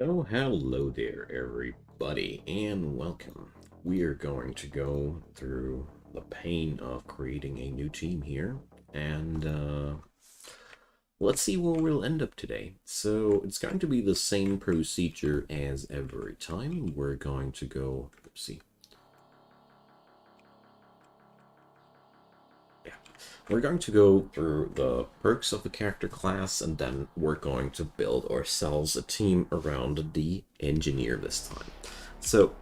Oh, hello there, everybody, and welcome. We are going to go through the pain of creating a new team here, and let's see where we'll end up today. So, it's going to be the same procedure as every time. We're going to go, let's see. Yeah, we're going to go through the perks of the character class, and then we're going to build ourselves a team around the engineer this time. So,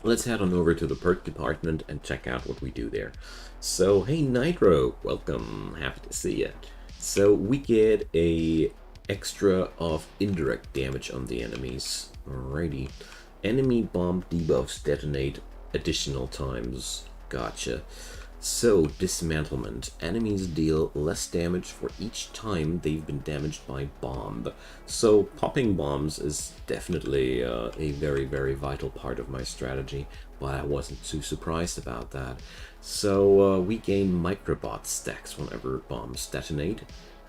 let's head on over to the perk department and check out what we do there. So, hey Nitro, welcome, happy to see you. So we get a extra of indirect damage on the enemies. Alrighty. Enemy bomb debuffs detonate additional times. Gotcha. So, dismantlement. Enemies deal less damage for each time they've been damaged by bomb. So, popping bombs is definitely a very, very vital part of my strategy, but I wasn't too surprised about that. So, we gain microbot stacks whenever bombs detonate,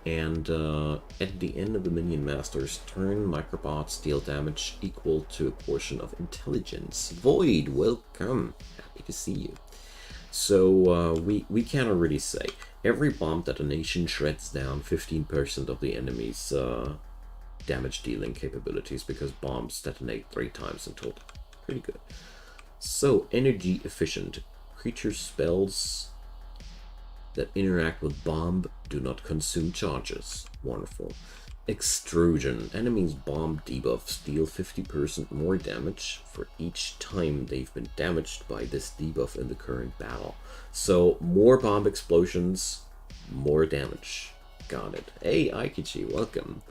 and at the end of the minion master's turn, microbots deal damage equal to a portion of intelligence. Void, welcome. Happy to see you. So we can already say every bomb detonation shreds down 15% of the enemy's damage dealing capabilities because bombs detonate 3 times in total. Pretty good. So energy efficient. Creature spells that interact with bomb do not consume charges. Wonderful. Extrusion. Enemies' bomb debuffs deal 50% more damage for each time they've been damaged by this debuff in the current battle. So, more bomb explosions, more damage. Got it. Hey, Aikichi, welcome.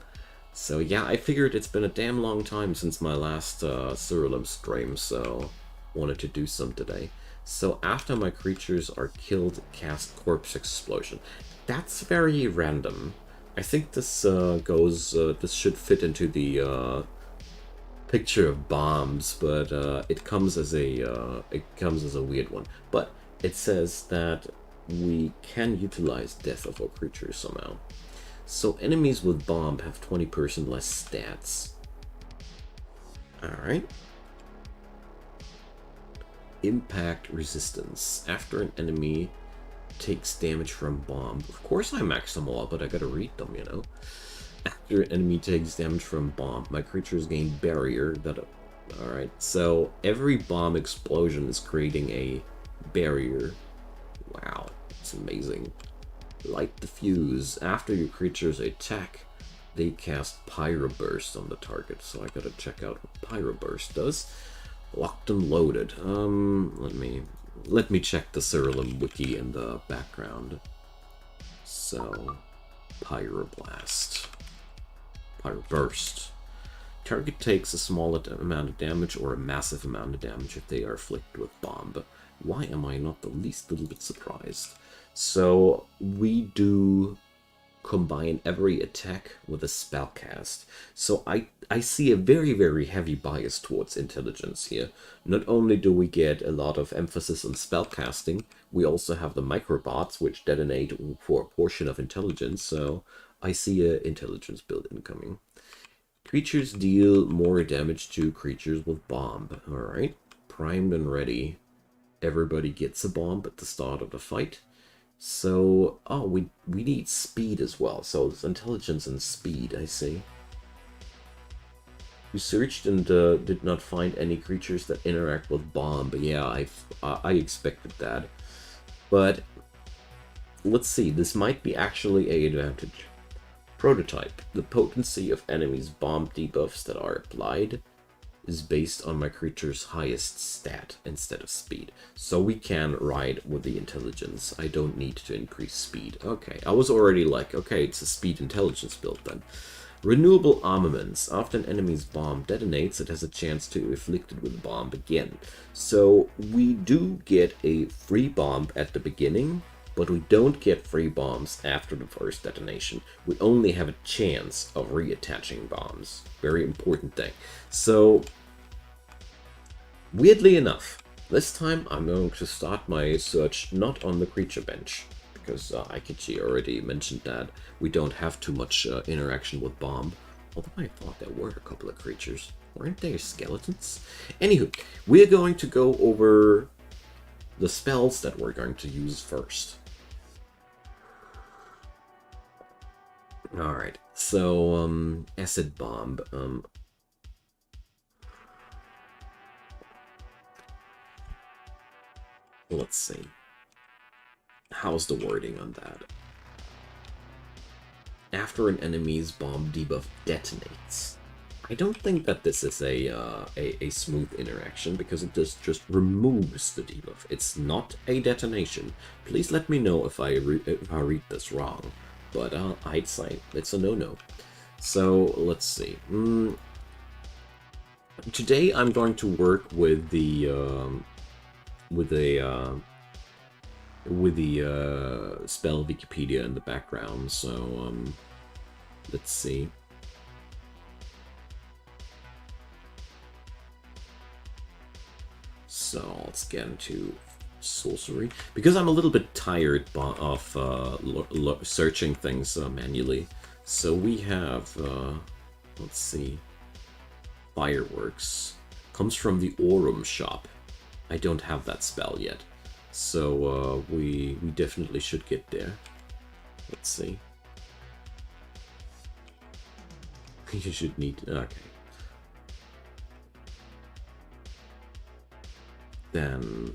So yeah, I figured it's been a damn long time since my last Siralim stream, so wanted to do some today. So after my creatures are killed, cast Corpse Explosion. That's very random. I think this this should fit into the picture of bombs, but it comes as a weird one. But it says that we can utilize death of our creatures somehow. So enemies with bomb have 20% less stats. Alright. Impact resistance. After an enemy takes damage from bomb. Of course I maxed them all, but I gotta read them, you know. After an enemy takes damage from bomb, my creatures gain barrier that... Alright, so every bomb explosion is creating a barrier. Wow, it's amazing. Light the fuse. After your creatures attack, they cast Pyro Burst on the target. So I gotta check out what Pyro Burst does. Locked and loaded. Let me check the Siralim wiki in the background. So, Pyroblast. Pyroburst. Target takes a small amount of damage or a massive amount of damage if they are afflicted with bomb. Why am I not the least little bit surprised? So, we do combine every attack with a spell cast. So I see a very, very heavy bias towards intelligence here. Not only do we get a lot of emphasis on spell casting, we also have the microbots, which detonate for a portion of intelligence, so I see a intelligence build incoming. Creatures deal more damage to creatures with bomb. Alright, primed and ready. Everybody gets a bomb at the start of the fight. So, oh, we need speed as well. So it's intelligence and speed, I see. We searched and did not find any creatures that interact with bomb. But yeah, I expected that. But let's see, this might be actually an advantage. Prototype. The potency of enemies' bomb debuffs that are applied is based on my creature's highest stat instead of speed. So we can ride with the intelligence. I don't need to increase speed. Okay, I was already like, okay, it's a speed intelligence build then. Renewable Armaments. After an enemy's bomb detonates, it has a chance to be afflicted with a bomb again. So we do get a free bomb at the beginning, but we don't get free bombs after the first detonation. We only have a chance of reattaching bombs. Very important thing. So, weirdly enough, this time I'm going to start my search not on the creature bench, because Aikichi already mentioned that we don't have too much interaction with bomb. Although I thought there were a couple of creatures. Weren't there skeletons? Anywho, we're going to go over the spells that we're going to use first. Alright, so, Acid Bomb. Let's see. How's the wording on that? After an enemy's bomb debuff detonates. I don't think that this is a smooth interaction, because it just removes the debuff. It's not a detonation. Please let me know if I read this wrong. But I'd say it's a no-no. So let's see. Today I'm going to work with the spell Wikipedia in the background. So let's see. So let's get into sorcery, because I'm a little bit tired of searching things manually. So we have, let's see, Fireworks. Comes from the Aurum shop. I don't have that spell yet, so we definitely should get there. Let's see. You should need, okay. Then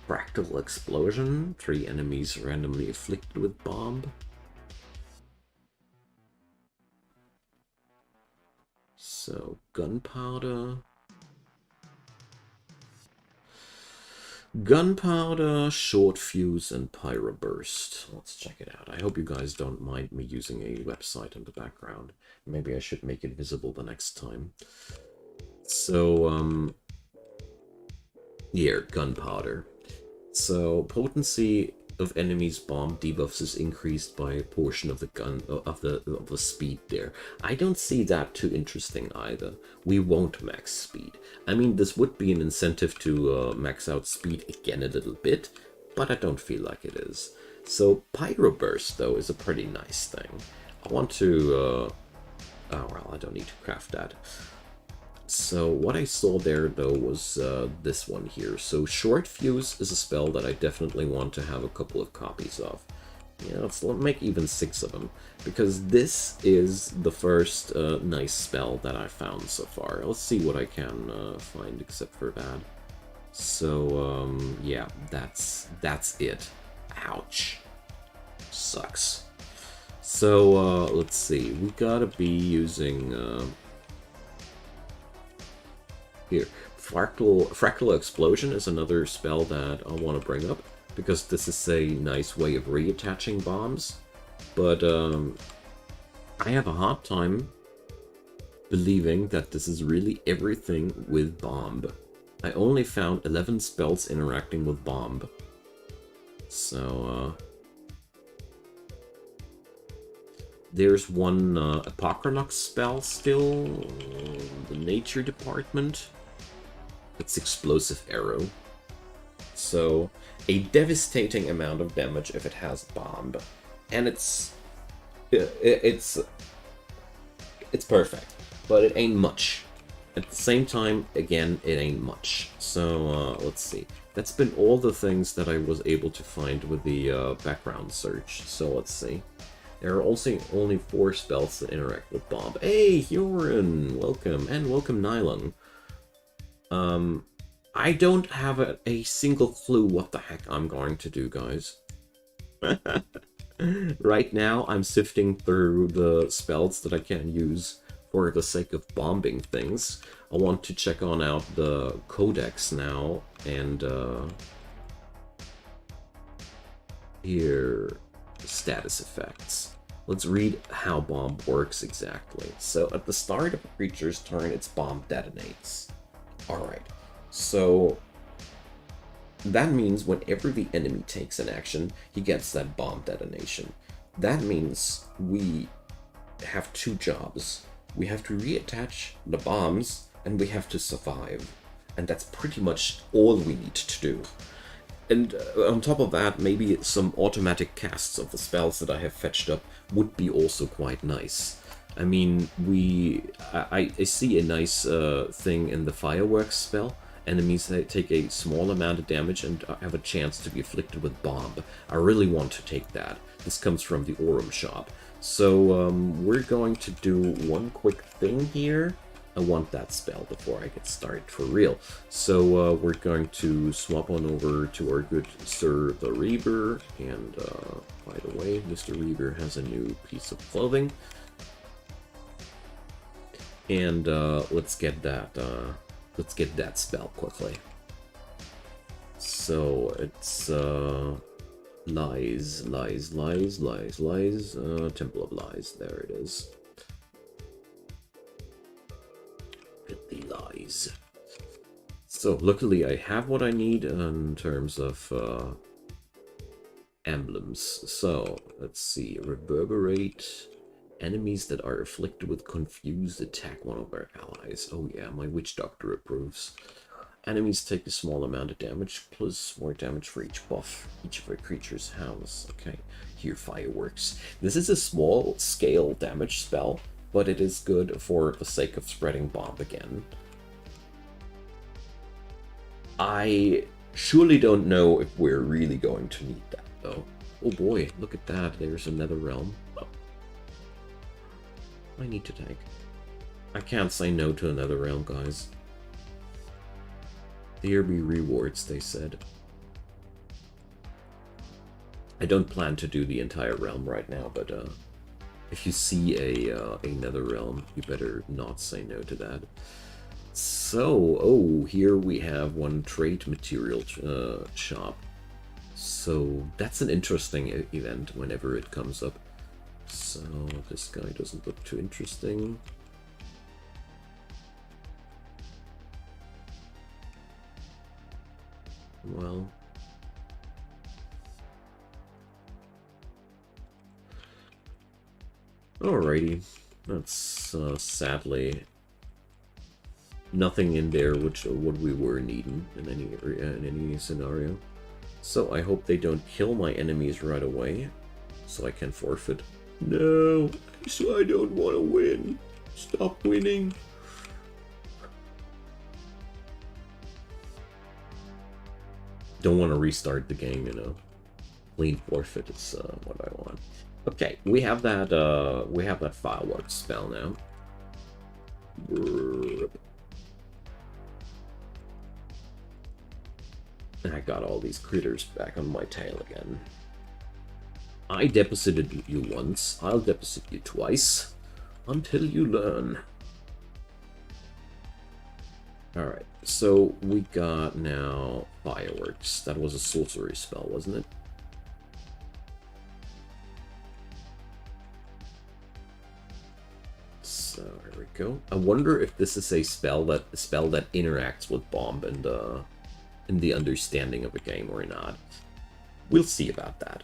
Fractal Explosion, 3 enemies randomly afflicted with bomb. So Gunpowder, Short Fuse, and Pyro Burst. Let's check it out. I hope you guys don't mind me using a website in the background. Maybe I should make it visible the next time. So, here, Gunpowder. So, potency of enemies' bomb debuffs is increased by a portion of the of the speed there. I don't see that too interesting either. We won't max speed. I mean, this would be an incentive to max out speed again a little bit, but I don't feel like it is. So, Pyro Burst, though, is a pretty nice thing. I want to... oh, well, I don't need to craft that. So what I saw there, though, was this one here. So Short Fuse is a spell that I definitely want to have a couple of copies of. Yeah, let's make even 6 of them, because this is the first nice spell that I found so far. Let's see what I can find except for that. So, yeah, that's it. Ouch. Sucks. So, let's see. We gotta be using... Here, Fractal Explosion is another spell that I want to bring up, because this is a nice way of reattaching bombs. But I have a hard time believing that this is really everything with bomb. I only found 11 spells interacting with bomb. So, there's one Apochronox spell still, the Nature Department. It's Explosive Arrow. So, a devastating amount of damage if it has bomb. And it's perfect, but it ain't much. At the same time, again, it ain't much. So, let's see. That's been all the things that I was able to find with the background search. So, let's see. There are also only 4 spells that interact with bomb. Hey, Hyorin! Welcome, and welcome, Nylon. I don't have a single clue what the heck I'm going to do, guys. Right now, I'm sifting through the spells that I can use for the sake of bombing things. I want to check on out the codex now, and here, status effects. Let's read how bomb works exactly. So at the start of a creature's turn, its bomb detonates. Alright, so that means whenever the enemy takes an action, he gets that bomb detonation. That means we have 2 jobs. We have to reattach the bombs, and we have to survive. And that's pretty much all we need to do. And on top of that, maybe some automatic casts of the spells that I have fetched up would be also quite nice. I mean, I see a nice thing in the fireworks spell. Enemies that take a small amount of damage and have a chance to be afflicted with bomb. I really want to take that. This comes from the Aurum shop. So we're going to do one quick thing here. I want that spell before I get started for real. So we're going to swap on over to our good Sir the Reaver. And by the way, Mr. Reaver has a new piece of clothing. And let's get that spell quickly. So it's lies, Temple of Lies. There it is. The lies. So luckily I have what I need in terms of emblems. So let's see. Reverberate. Enemies that are afflicted with confused attack one of our allies. Oh yeah, my witch doctor approves. Enemies take a small amount of damage, plus more damage for each buff each of our creatures has. Okay, here fireworks. This is a small scale damage spell, but it is good for the sake of spreading bomb again. I surely don't know if we're really going to need that though. Oh boy, look at that, there's another realm. Oh. I need to take. I can't say no to another realm, guys. There be rewards, they said. I don't plan to do the entire realm right now, but if you see another realm, you better not say no to that. So, oh, here we have one trade material shop. So that's an interesting event whenever it comes up. So this guy doesn't look too interesting. Well, alrighty. That's sadly nothing in there which what we were needing in any scenario. So I hope they don't kill my enemies right away, so I can forfeit. No, so I don't want to win. Stop winning. Don't want to restart the game, you know. Clean forfeit is what I want. Okay, we have that fireworks spell now. I got all these critters back on my tail again. I deposited you once, I'll deposit you twice, until you learn. Alright, so we got now fireworks. That was a sorcery spell, wasn't it? So here we go. I wonder if this is a spell that interacts with bomb and in the understanding of the game or not. We'll see about that.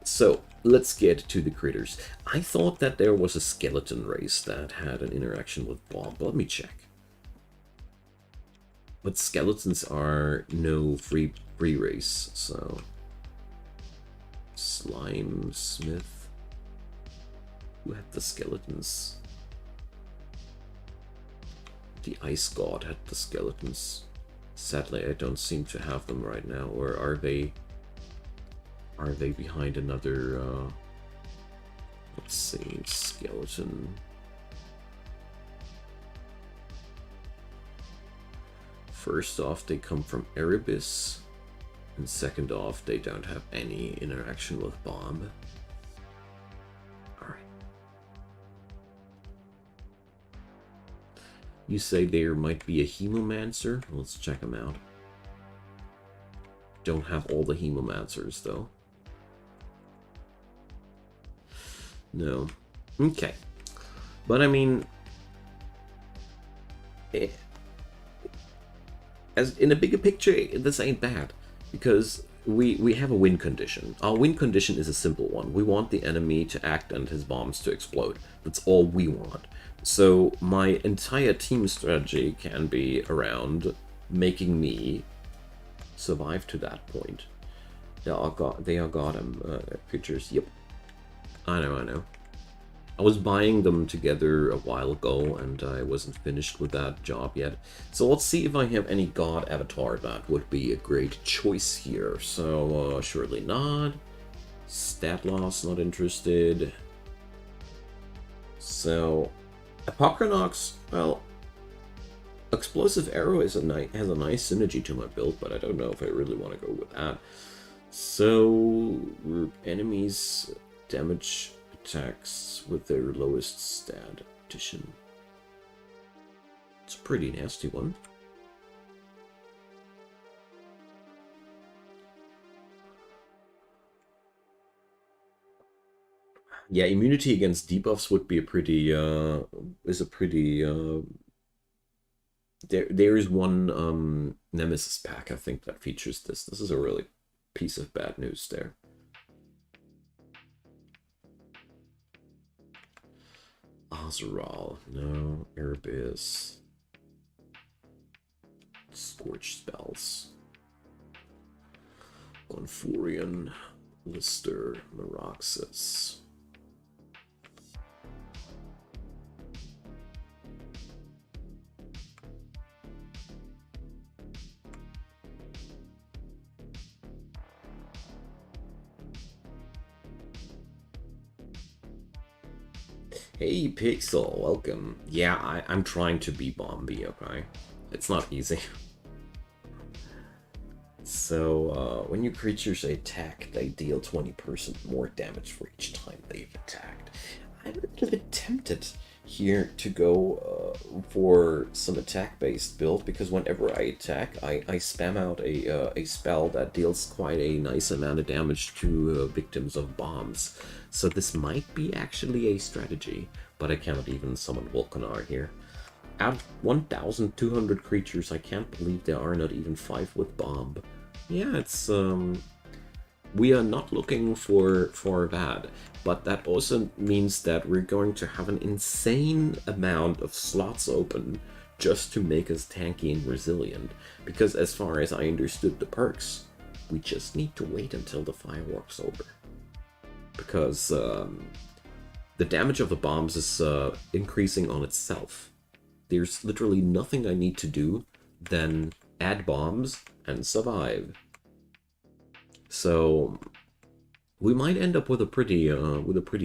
So, let's get to the critters. I thought that there was a skeleton race that had an interaction with bomb, but let me check. But skeletons are no free race, so... Slime Smith. Who had the skeletons? The Ice God had the skeletons. Sadly, I don't seem to have them right now, or are they... Are they behind another, let's see, skeleton? First off, they come from Erebus, and second off, they don't have any interaction with bomb. Alright. You say there might be a Hemomancer? Let's check them out. Don't have all the Hemomancers, though. No. Okay. But I mean, as in a bigger picture, this ain't bad, because we have a win condition. Our win condition is a simple one. We want the enemy to act and his bombs to explode. That's all we want. So my entire team strategy can be around making me survive to that point. They are goddamn creatures. Yep. I know. I was buying them together a while ago, and I wasn't finished with that job yet. So let's see if I have any god avatar that would be a great choice here. So, surely not. Stat loss, not interested. So, Apocrynox, well, Explosive Arrow has a nice synergy to my build, but I don't know if I really want to go with that. So, enemies damage attacks with their lowest stat addition. It's a pretty nasty one. Yeah, immunity against debuffs would be a pretty there is one Nemesis pack I think that features this. This is a really piece of bad news there. Azeral, no. Erebus. Scorch spells. Gonfurion, Lister, Meraxis. Hey Pixel, welcome. Yeah, I'm trying to be Bombi, okay? It's not easy. So, when your creatures attack, they deal 20% more damage for each time they've attacked. I'm a little bit tempted here to go for some attack-based build, because whenever I attack, I spam out a spell that deals quite a nice amount of damage to victims of bombs. So this might be actually a strategy, but I cannot even summon Volcanar here. Out of 1,200 creatures, I can't believe there are not even 5 with bomb. Yeah, it's we are not looking for that, but that also means that we're going to have an insane amount of slots open just to make us tanky and resilient, because as far as I understood the perks, we just need to wait until the fireworks over, because the damage of the bombs is increasing on itself. There's literally nothing I need to do than add bombs and survive. So we might end up with a pretty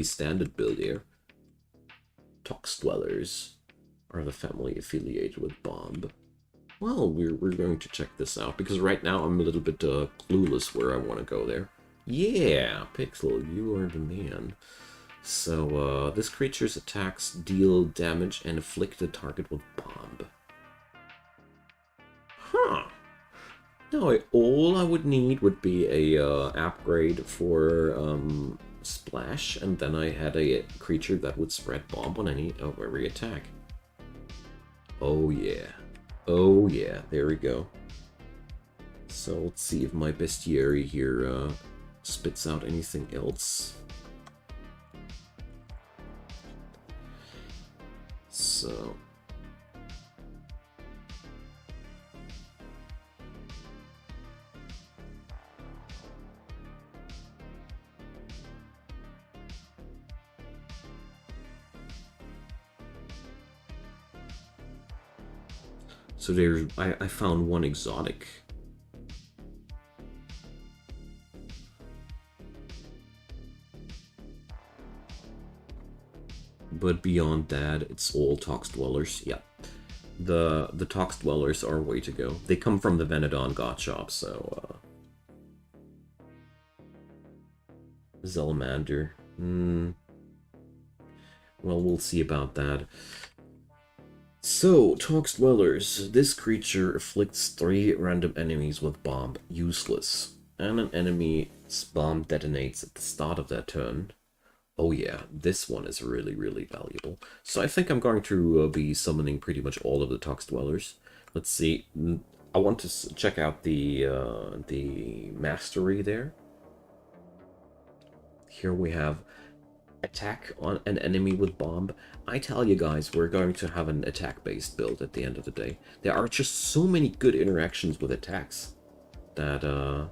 standard build here. Tox Dwellers are the family affiliated with Bomb. Well, we're going to check this out, because right now I'm a little bit clueless where I want to go there. Yeah, Pixel, you are the man. So this creature's attacks deal damage and afflict the target with Bomb. Huh. Now, all I would need would be a upgrade for Splash, and then I had a creature that would spread Bomb on every attack. Oh yeah. Oh yeah, there we go. So let's see if my bestiary here spits out anything else. So... So there's, I found one exotic. But beyond that, it's all Tox Dwellers. Yeah. The Tox Dwellers are way to go. They come from the Venedon God Shop, so... Zelamander. Well, we'll see about that. So, Tox Dwellers. This creature afflicts 3 random enemies with bomb. Useless. And an enemy's bomb detonates at the start of their turn. Oh yeah, this one is really, really valuable. So I think I'm going to be summoning pretty much all of the Tox Dwellers. Let's see. I want to check out the mastery there. Here we have attack on an enemy with bomb. I tell you guys, we're going to have an attack-based build at the end of the day. There are just so many good interactions with attacks that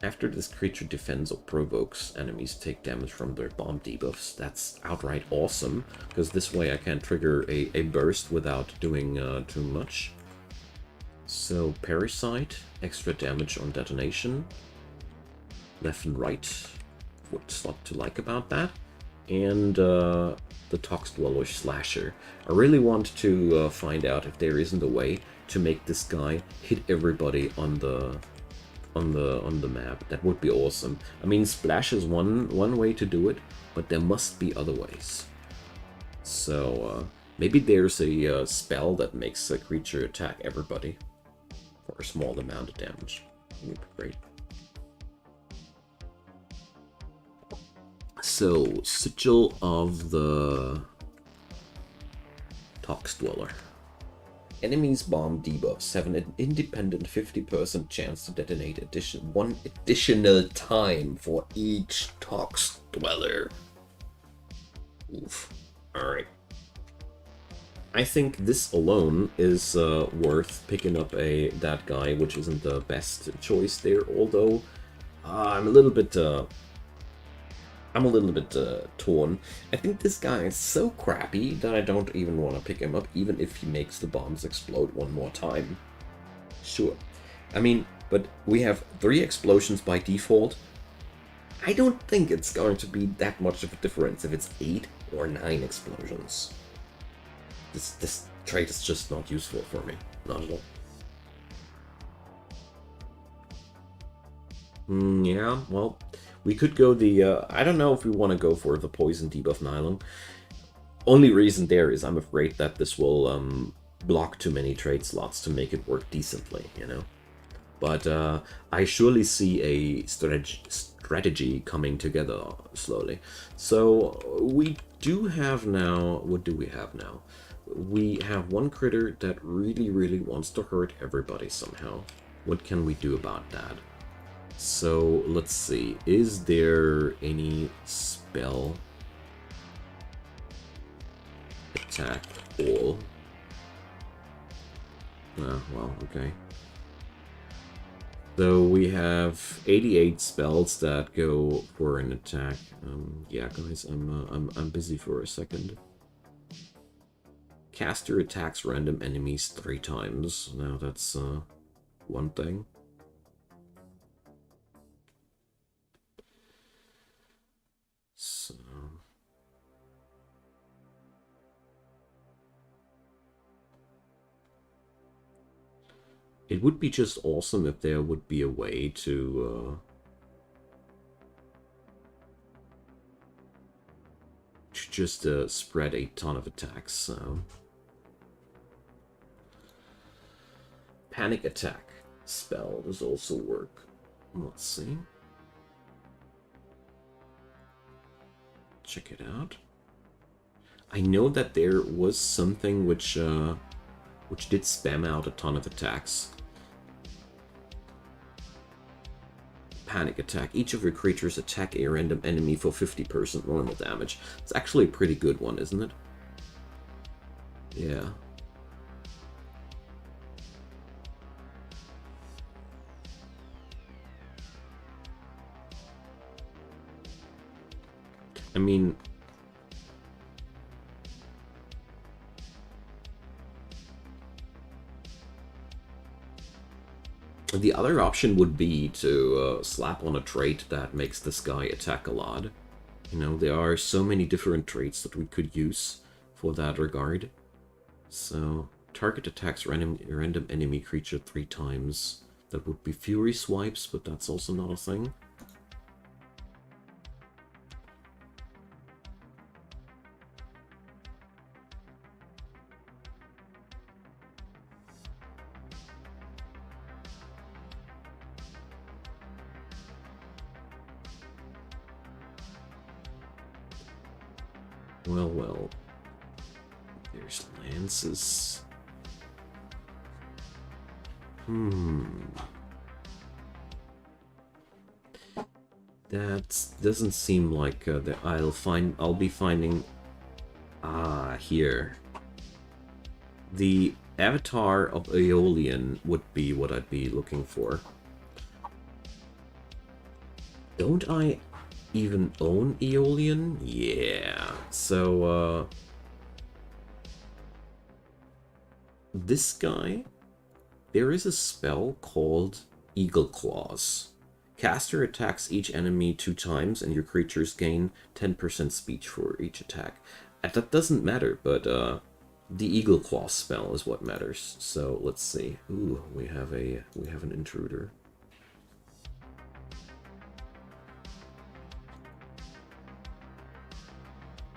After this creature defends or provokes, enemies take damage from their bomb debuffs. That's outright awesome, because this way I can trigger a burst without doing too much. So, Parasite, extra damage on detonation. Left and right. What's not to like about that? And the Tox Dweller Slasher. I really want to find out if there isn't a way to make this guy hit everybody on the map. That would be awesome. I mean, Splash is one way to do it, but there must be other ways. So maybe there's a spell that makes a creature attack everybody for a small amount of damage. That would be great. So, Sigil of the Tox Dweller. Enemies' bomb debuffs have an independent 50% chance to detonate one additional time for each Tox Dweller. Oof. Alright. I think this alone is worth picking up that guy, which isn't the best choice there, although I'm a little bit torn. I think this guy is so crappy that I don't even want to pick him up, even if he makes the bombs explode one more time. Sure. I mean, but we have 3 explosions by default. I don't think it's going to be that much of a difference if it's 8 or 9 explosions. This trait is just not useful for me. Not at all. Yeah, well, we could go the, I don't know if we want to go for the poison debuff Nylon. Only reason there is I'm afraid that this will block too many trade slots to make it work decently, you know. But I surely see a strategy coming together slowly. So we do have now, what do we have now? We have one critter that really wants to hurt everybody somehow. What can we do about that? So, let's see. Is there any spell? Attack all? Well, okay. So we have 88 spells that go for an attack. Yeah, guys, I'm busy for a second. Caster attacks random enemies 3 times. Now that's one thing. So it would be just awesome if there would be a way to just spread a ton of attacks. So panic attack spell does also work. Let's see. Check it out. I know that there was something which did spam out a ton of attacks. Panic attack. Each of your creatures attack a random enemy for 50% normal damage. It's actually a pretty good one, isn't it? Yeah. I mean, the other option would be to slap on a trait that makes this guy attack a lot. You know, there are so many different traits that we could use for that regard. So, target attacks random enemy creature 3 times. That would be Fury Swipes, but that's also not a thing. Well. There's lances. That doesn't seem like I'll be finding. Here. The avatar of Aeolian would be what I'd be looking for. Don't I even own Aeolian? Yeah. So, this guy, there is a spell called Eagle Claws. Caster attacks each enemy 2 times, and your creatures gain 10% speech for each attack. That doesn't matter, but the Eagle Claw spell is what matters. So let's see. Ooh, we have an intruder.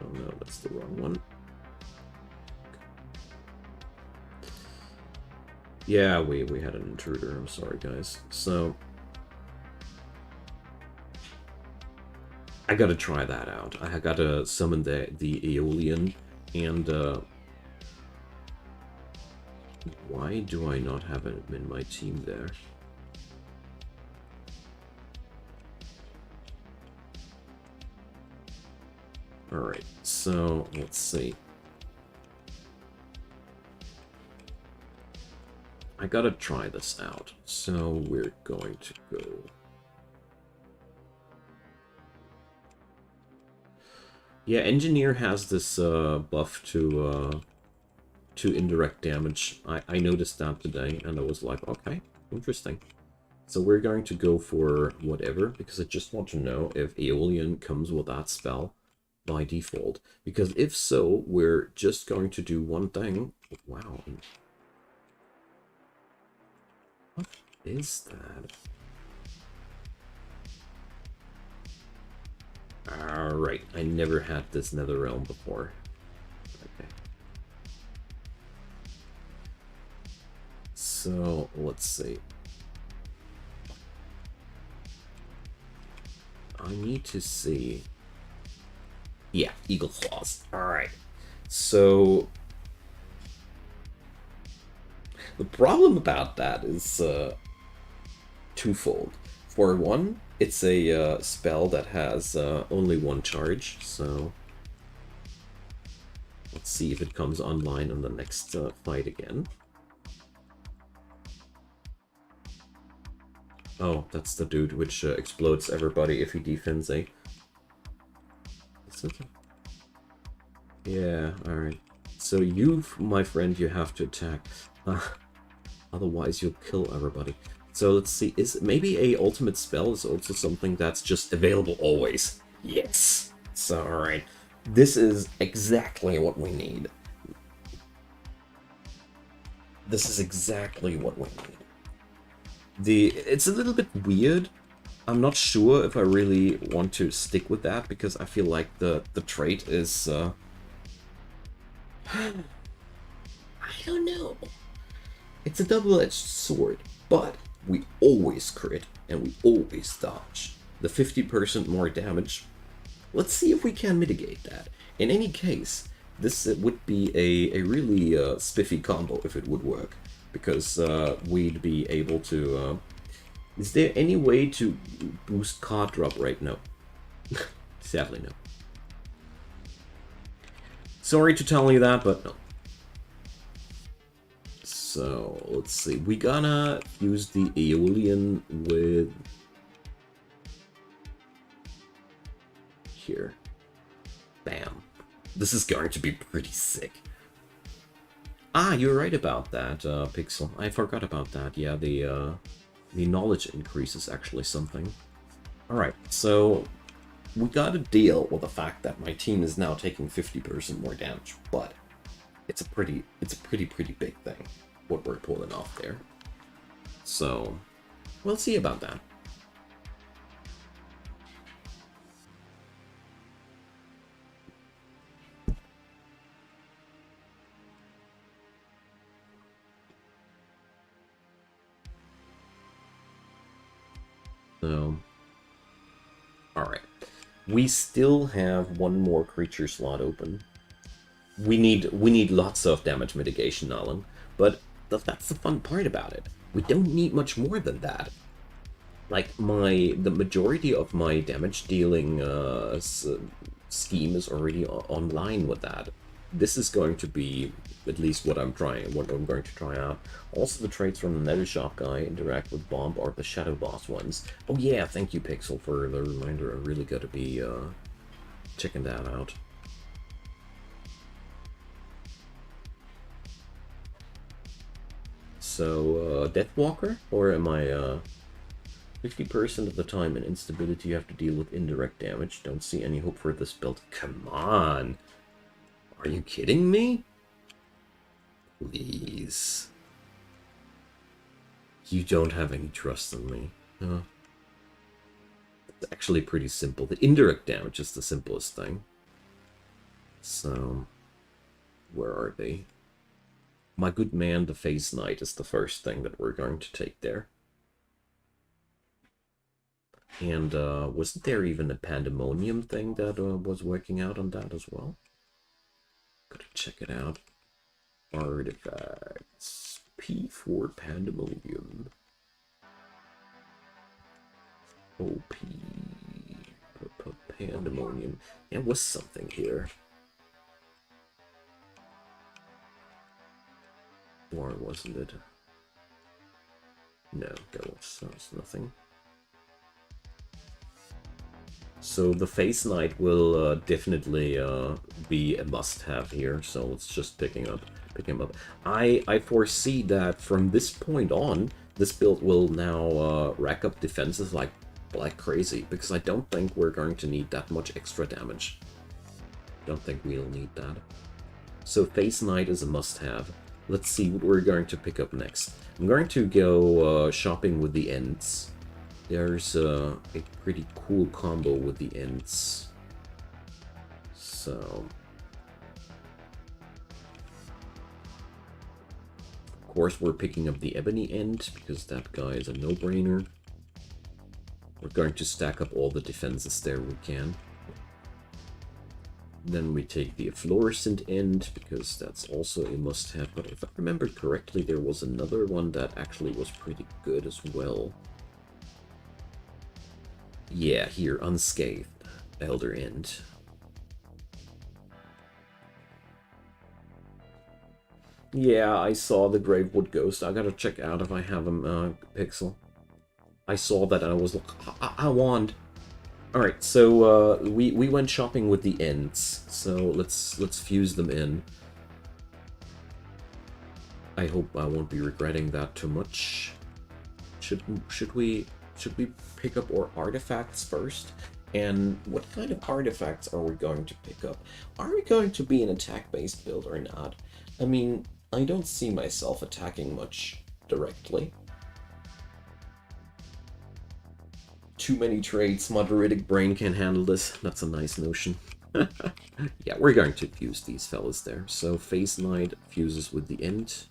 Oh no, that's the wrong one. Yeah, we had an intruder. I'm sorry, guys. So I gotta try that out. I gotta summon the Aeolian, and why do I not have it in my team there? Alright, so let's see. I gotta try this out. So we're going to go. Yeah, Engineer has this buff to indirect damage. I noticed that today, and I was like, okay, interesting. So we're going to go for whatever, because I just want to know if Aeolian comes with that spell by default. Because if so, we're just going to do one thing. Wow. What is that? Alright, I never had this Nether Realm before. Okay. So, let's see. I need to see. Yeah, Eagle Claws. Alright. So, the problem about that is twofold. For one, it's a spell that has only 1 charge, so let's see if it comes online on the next fight again. Oh, that's the dude which explodes everybody if he defends a... Is it? Yeah, alright. So you, my friend, you have to attack. Otherwise you'll kill everybody. So let's see, is maybe a ultimate spell is also something that's just available always. Yes! So, alright. This is exactly what we need. This is exactly what we need. It's a little bit weird. I'm not sure if I really want to stick with that, because I feel like the trait is... I don't know. It's a double-edged sword, but we always crit, and we always dodge. The 50% more damage, let's see if we can mitigate that. In any case, this would be a really spiffy combo if it would work, because we'd be able to... is there any way to boost card drop rate? No. Sadly, no. Sorry to tell you that, but no. So, let's see. We gotta use the Aeolian with... here. Bam. This is going to be pretty sick. Ah, you're right about that, Pixel. I forgot about that. Yeah, the knowledge increase is actually something. Alright, so we gotta deal with the fact that my team is now taking 50% more damage, but it's a pretty big thing, what we're pulling off there. So, we'll see about that. So, alright. We still have one more creature slot open. We need lots of damage mitigation, Alan, but that's the fun part about it. We don't need much more than that. Like, the majority of my damage dealing scheme is already online with that. this is going to be at least what I'm going to try out. Also, the traits from the Nether Shop guy interact with Bomb are the Shadow Boss ones. Oh yeah, thank you Pixel for the reminder. I really got to be checking that out. So, Deathwalker? Or am I, 50% of the time in instability you have to deal with indirect damage. Don't see any hope for this build. Come on! Are you kidding me? Please. You don't have any trust in me. It's actually pretty simple. The indirect damage is the simplest thing. So, where are they? My good man, the Phase Knight is the first thing that we're going to take there. And wasn't there even a Pandemonium thing that was working out on that as well? Gotta check it out. Artifacts. P4 Pandemonium. OP. Pandemonium. There was something here. Or wasn't it? No, there was nothing. So the Phase Knight will definitely be a must-have here. So let's just pick him up. I foresee that from this point on, this build will now rack up defenses like crazy, because I don't think we're going to need that much extra damage. Don't think we'll need that. So Phase Knight is a must-have. Let's see what we're going to pick up next. I'm going to go shopping with the Ents. There's a pretty cool combo with the Ents. So, of course, we're picking up the Ebony Ent because that guy is a no-brainer. We're going to stack up all the defenses there we can. Then we take the Fluorescent Ent because that's also a must-have. But if I remember correctly, there was another one that actually was pretty good as well. Yeah, here, Unscathed Elder Ent. Yeah, I saw the Gravewood Ghost. I gotta check out if I have him, Pixel. I saw that and I was like, I want. Alright, so we went shopping with the Ents. So let's fuse them in. I hope I won't be regretting that too much. Should we pick up our artifacts first? And what kind of artifacts are we going to pick up? Are we going to be an attack-based build or not? I mean, I don't see myself attacking much directly. Too many traits, Moderitic Brain can handle this. That's a nice notion. Yeah, we're going to fuse these fellas there. So Phase Knight fuses with the Ent.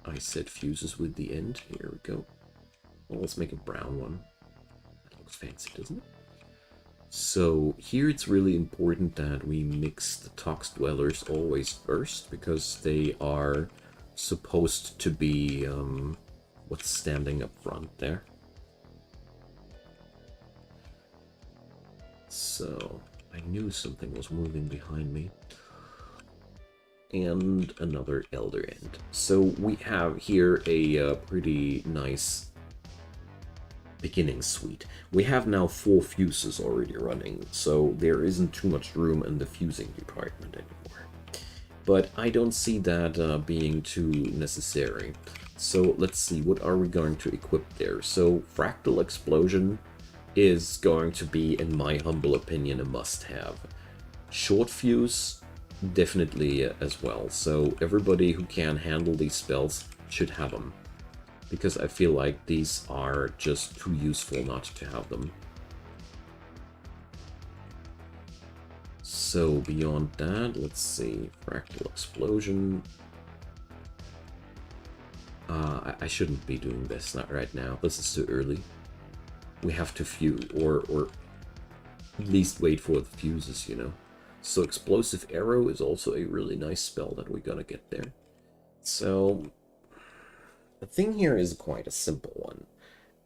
I said fuses with the Ent. Here we go. Well, let's make a brown one. That looks fancy, doesn't it? So here it's really important that we mix the Tox Dwellers always first, because they are supposed to be what's standing up front there. So I knew something was moving behind me. And another Elder Ent. So we have here a pretty nice beginning suite. We have now 4 fuses already running, so there isn't too much room in the fusing department anymore. But I don't see that being too necessary. So let's see, what are we going to equip there? So Fractal Explosion is going to be, in my humble opinion, a must-have. Short Fuse, definitely as well. So everybody who can handle these spells should have them, because I feel like these are just too useful not to have them. So beyond that, let's see, Fractal Explosion. I shouldn't be doing this, not right now. This is too early. We have to fuse, or at least wait for the fuses, you know. So Explosive Arrow is also a really nice spell that we're gonna get there. So the thing here is quite a simple one.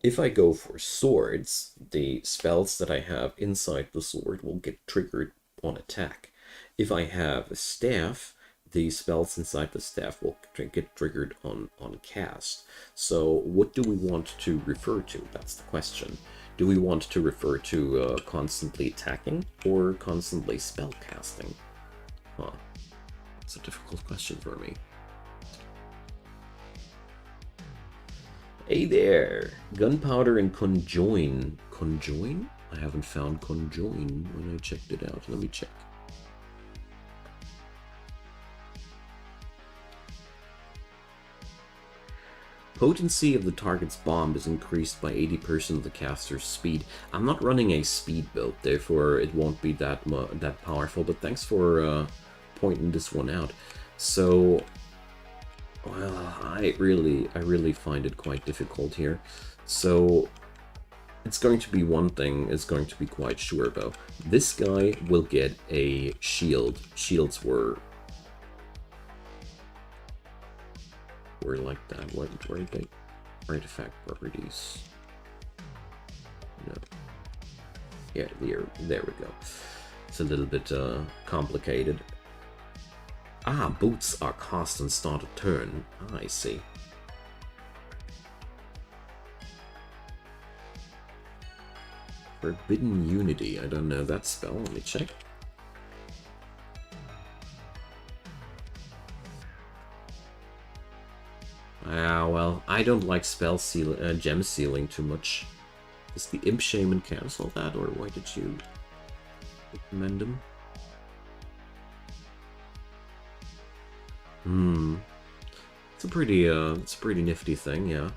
if I go for swords, the spells that I have inside the sword will get triggered on attack. If I have a staff, the spells inside the staff will get triggered on cast. So what do we want to refer to? That's the question. Do we want to refer to constantly attacking or constantly spell casting? Huh. It's a difficult question for me. Hey there! Gunpowder and conjoin. Conjoin? I haven't found conjoin when I checked it out. Let me check. Potency of the target's bomb is increased by 80% of the caster's speed. I'm not running a speed build, therefore it won't be that powerful, but thanks for pointing this one out. So, well, I really find it quite difficult here. So, it's going to be one thing is going to be quite sure about. This guy will get a shield. Shields were like that. What were they? Artifact properties. No. Yeah, there we go. It's a little bit complicated. Ah, boots are cast and start a turn. Ah, I see. Forbidden Unity. I don't know that spell. Let me check. Ah, well, I don't like spell seal, gem sealing too much. Does the Imp Shaman cancel that, or why did you recommend him? It's a pretty nifty thing, yeah.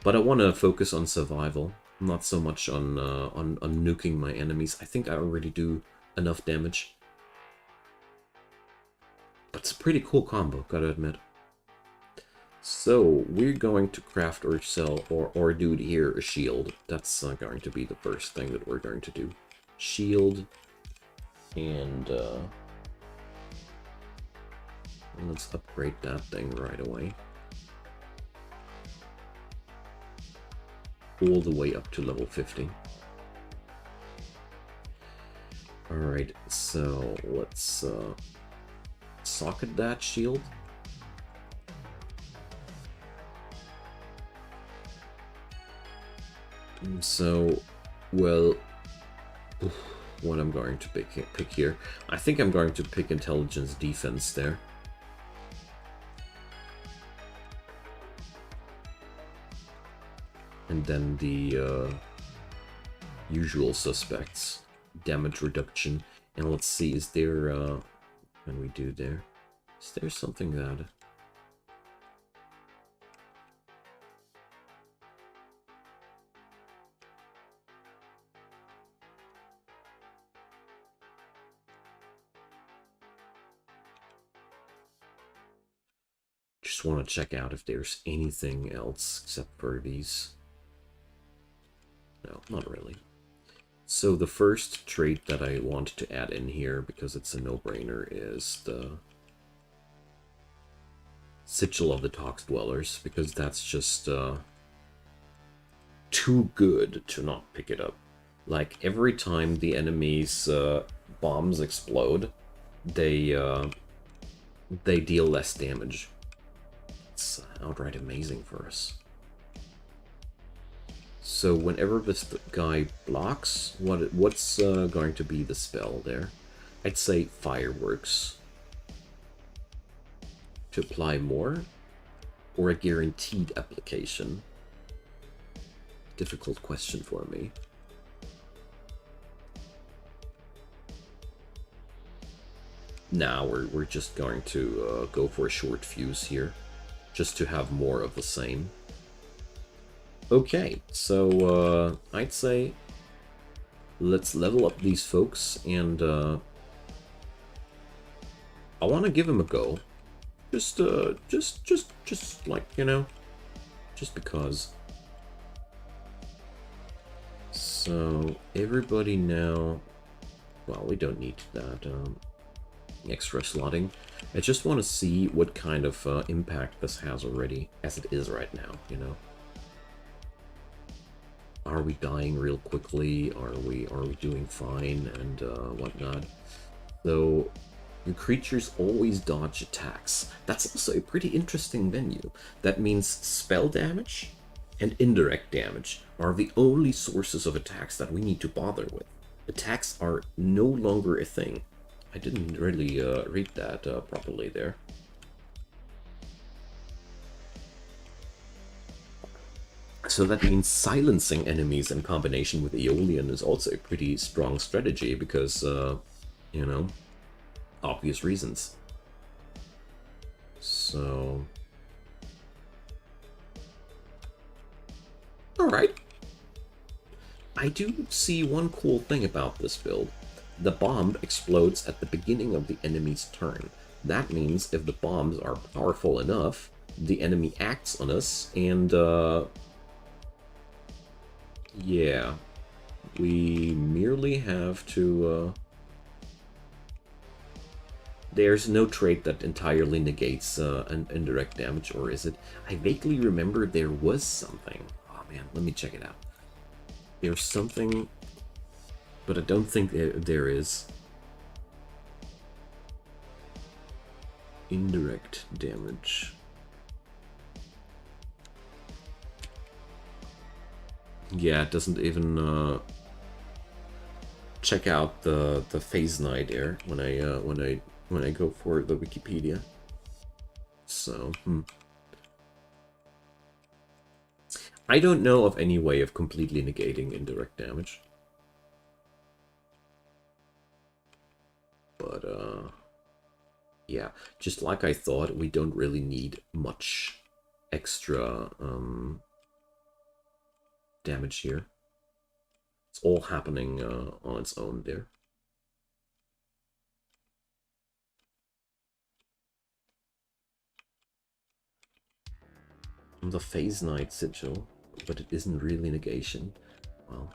But I want to focus on survival, not so much on nuking my enemies. I think I already do enough damage. But it's a pretty cool combo, gotta admit. So, we're going to craft or sell, or do here, a shield. That's going to be the first thing that we're going to do. Shield, and let's upgrade that thing right away. All the way up to level 50. Alright, so let's socket that shield. So, well, what I'm going to pick here. I think I'm going to pick intelligence defense there. And then the usual suspects. Damage reduction. And let's see, is there, can we do there? Is there something that... Just want to check out if there's anything else except for these. No, not really. So the first trait that I want to add in here, because it's a no-brainer, is the Sigil of the Tox Dwellers, because that's just too good to not pick it up. Like, every time the enemy's bombs explode, they deal less damage. It's outright amazing for us. So whenever this guy blocks, what's going to be the spell there? I'd say Fireworks. To apply more? Or a guaranteed application? Difficult question for me. Now we're just going to go for a short fuse here. Just to have more of the same. Okay, so I'd say let's level up these folks, and I want to give them a go. Just like, you know, just because. So everybody now, well, we don't need that extra slotting. I just want to see what kind of impact this has already, as it is right now, you know. are we dying real quickly? Are we doing fine and whatnot? So the creatures always dodge attacks. That's also a pretty interesting menu. That means spell damage and indirect damage are the only sources of attacks that we need to bother with. Attacks are no longer a thing. I didn't really read that properly there. So that means silencing enemies in combination with Aeolian is also a pretty strong strategy because, you know, obvious reasons. So... Alright. I do see one cool thing about this build. The bomb explodes at the beginning of the enemy's turn. That means if the bombs are powerful enough, the enemy acts on us, and yeah, we merely have to... There's no trait that entirely negates an indirect damage, or is it? I vaguely remember there was something. Oh man, let me check it out. There's something, but I don't think there is. Indirect damage. Yeah, it doesn't even check out the phase knight there when I go for the Wikipedia. So, I don't know of any way of completely negating indirect damage. But, yeah, just like I thought, we don't really need much extra damage here. It's all happening on its own there. The Phase Knight Sigil, but it isn't really negation. Well...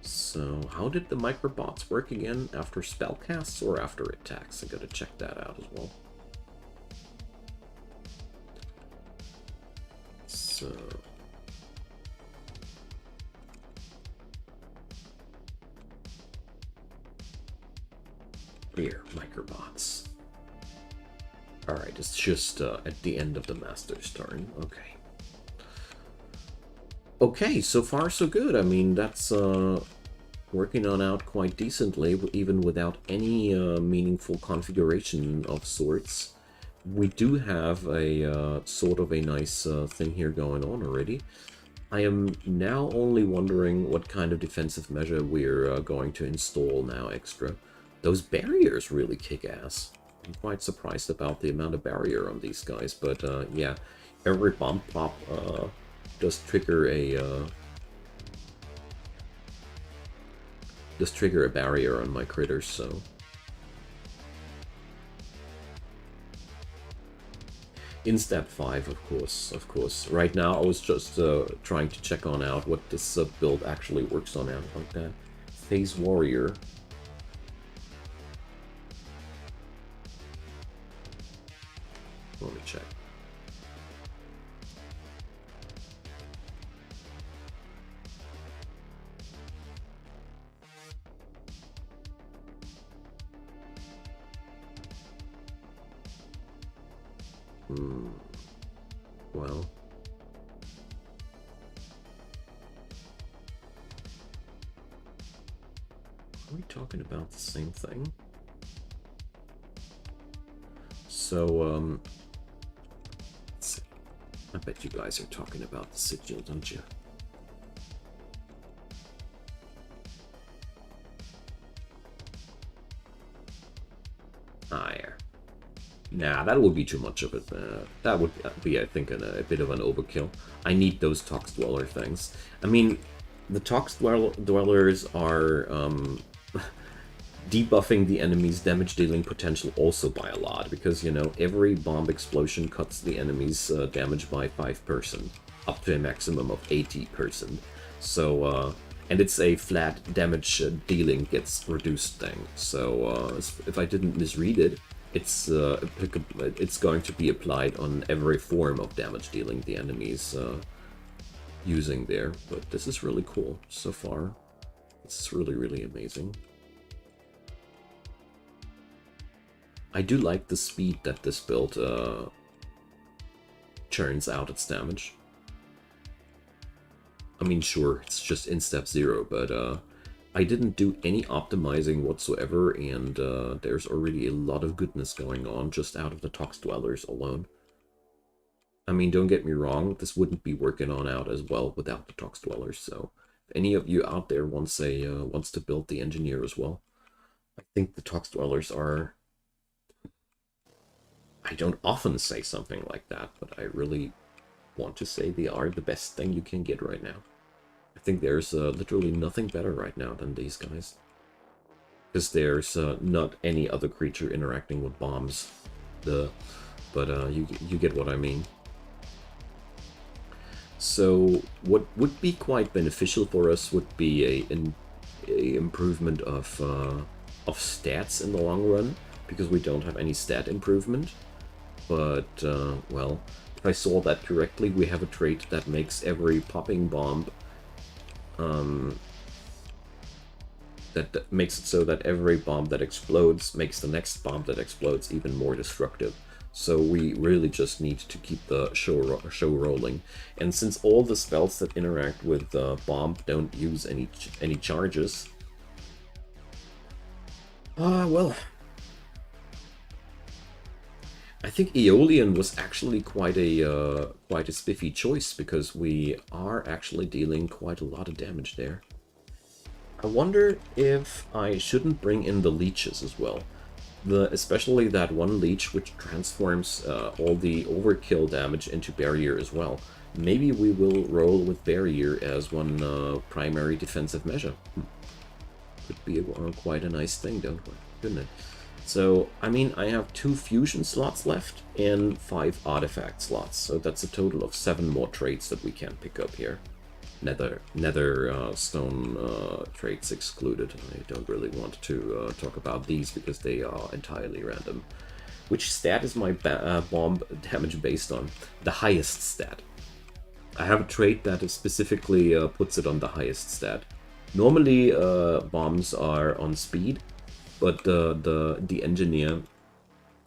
So, how did the microbots work again? After spellcasts or after attacks? I gotta check that out as well. So... Here, microbots. Alright, it's just at the end of the master's turn. Okay. Okay, so far so good. I mean, that's working on out quite decently, even without any meaningful configuration of sorts. We do have a sort of a nice thing here going on already. I am now only wondering what kind of defensive measure we're going to install now extra. Those barriers really kick ass. I'm quite surprised about the amount of barrier on these guys, but yeah, every bomb pop does trigger a barrier on my critters, so... In step 5, of course. Right now, I was just trying to check on out what this build actually works on out like that. Phase Warrior. Let me check. Well... Are we talking about the same thing? So, let's see. I bet you guys are talking about the sigil, don't you? Ah, yeah. Nah, that would be too much of it. That would be, I think, a bit of an overkill. I need those Tox Dweller things. I mean, the Tox Dwellers are debuffing the enemy's damage-dealing potential also by a lot, because, you know, every bomb explosion cuts the enemy's damage by 5%, up to a maximum of 80%. So, and it's a flat damage dealing gets reduced thing. So if I didn't misread it, it's going to be applied on every form of damage dealing the enemy's using there. But this is really cool so far. This is really, really amazing. I do like the speed that this build churns out its damage. I mean, sure, it's just in step 0, but I didn't do any optimizing whatsoever, and there's already a lot of goodness going on just out of the Tox Dwellers alone. I mean, don't get me wrong, this wouldn't be working on out as well without the Tox Dwellers, so if any of you out there wants to build the Engineer as well, I think the Tox Dwellers are... I don't often say something like that, but I really want to say they are the best thing you can get right now. I think there's literally nothing better right now than these guys. Because there's not any other creature interacting with bombs. But you get what I mean. So what would be quite beneficial for us would be a improvement of stats in the long run, because we don't have any stat improvement. But, well, if I saw that correctly, we have a trait that makes every popping bomb, that makes it so that every bomb that explodes makes the next bomb that explodes even more destructive. So we really just need to keep the show rolling. And since all the spells that interact with bomb don't use any charges, well, I think Aeolian was actually quite a spiffy choice, because we are actually dealing quite a lot of damage there. I wonder if I shouldn't bring in the leeches as well. Especially that one leech which transforms all the overkill damage into barrier as well. Maybe we will roll with barrier as one primary defensive measure. Could be quite a nice thing, couldn't it? So, I mean, I have 2 fusion slots left and 5 artifact slots, so that's a total of 7 more traits that we can pick up here. Nether stone traits excluded. I don't really want to talk about these because they are entirely random. Which stat is my bomb damage based on? The highest stat. I have a trait that specifically puts it on the highest stat. Normally bombs are on speed, but the engineer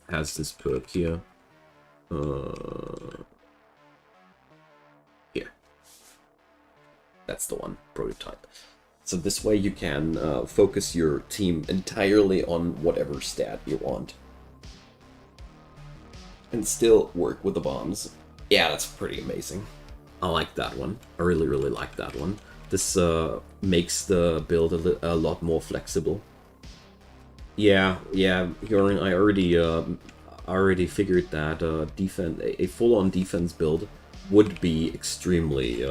has this perk here. Here. That's the one, prototype. So this way you can focus your team entirely on whatever stat you want. And still work with the bombs. Yeah, that's pretty amazing. I like that one. I really, really like that one. This makes the build a lot more flexible. Yeah, Joran, I already figured that a full-on defense build would be extremely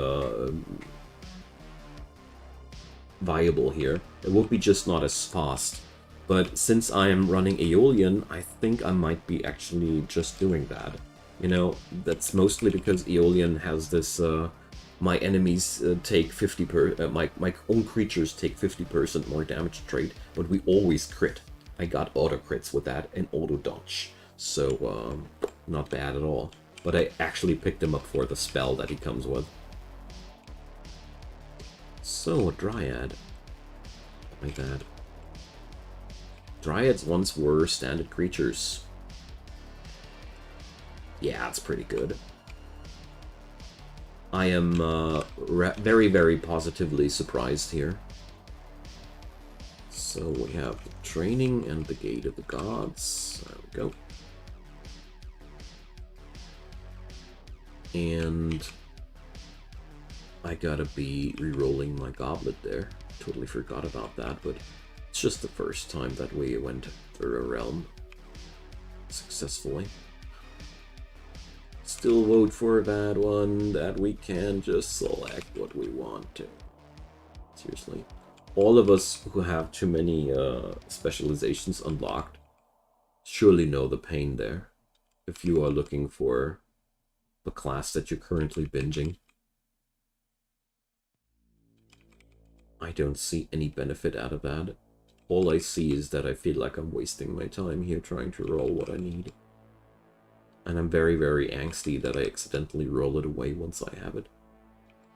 viable here. It would be just not as fast. But since I am running Aeolian, I think I might be actually just doing that. You know, that's mostly because Aeolian has this my enemies take 50%, my own creatures take 50% more damage trait, but we always crit. I got auto crits with that and auto dodge, so not bad at all. But I actually picked him up for the spell that he comes with. So, a Dryad. Like that. Dryads once were standard creatures. Yeah, that's pretty good. I am very, very positively surprised here. So we have the training and the Gate of the Gods. There we go. And I gotta be re-rolling my goblet there. Totally forgot about that, but it's just the first time that we went through a realm successfully. Still vote for that one, that we can just select what we want to. Seriously. All of us who have too many specializations unlocked surely know the pain there. If you are looking for the class that you're currently binging. I don't see any benefit out of that. All I see is that I feel like I'm wasting my time here trying to roll what I need. And I'm very, very angsty that I accidentally roll it away once I have it.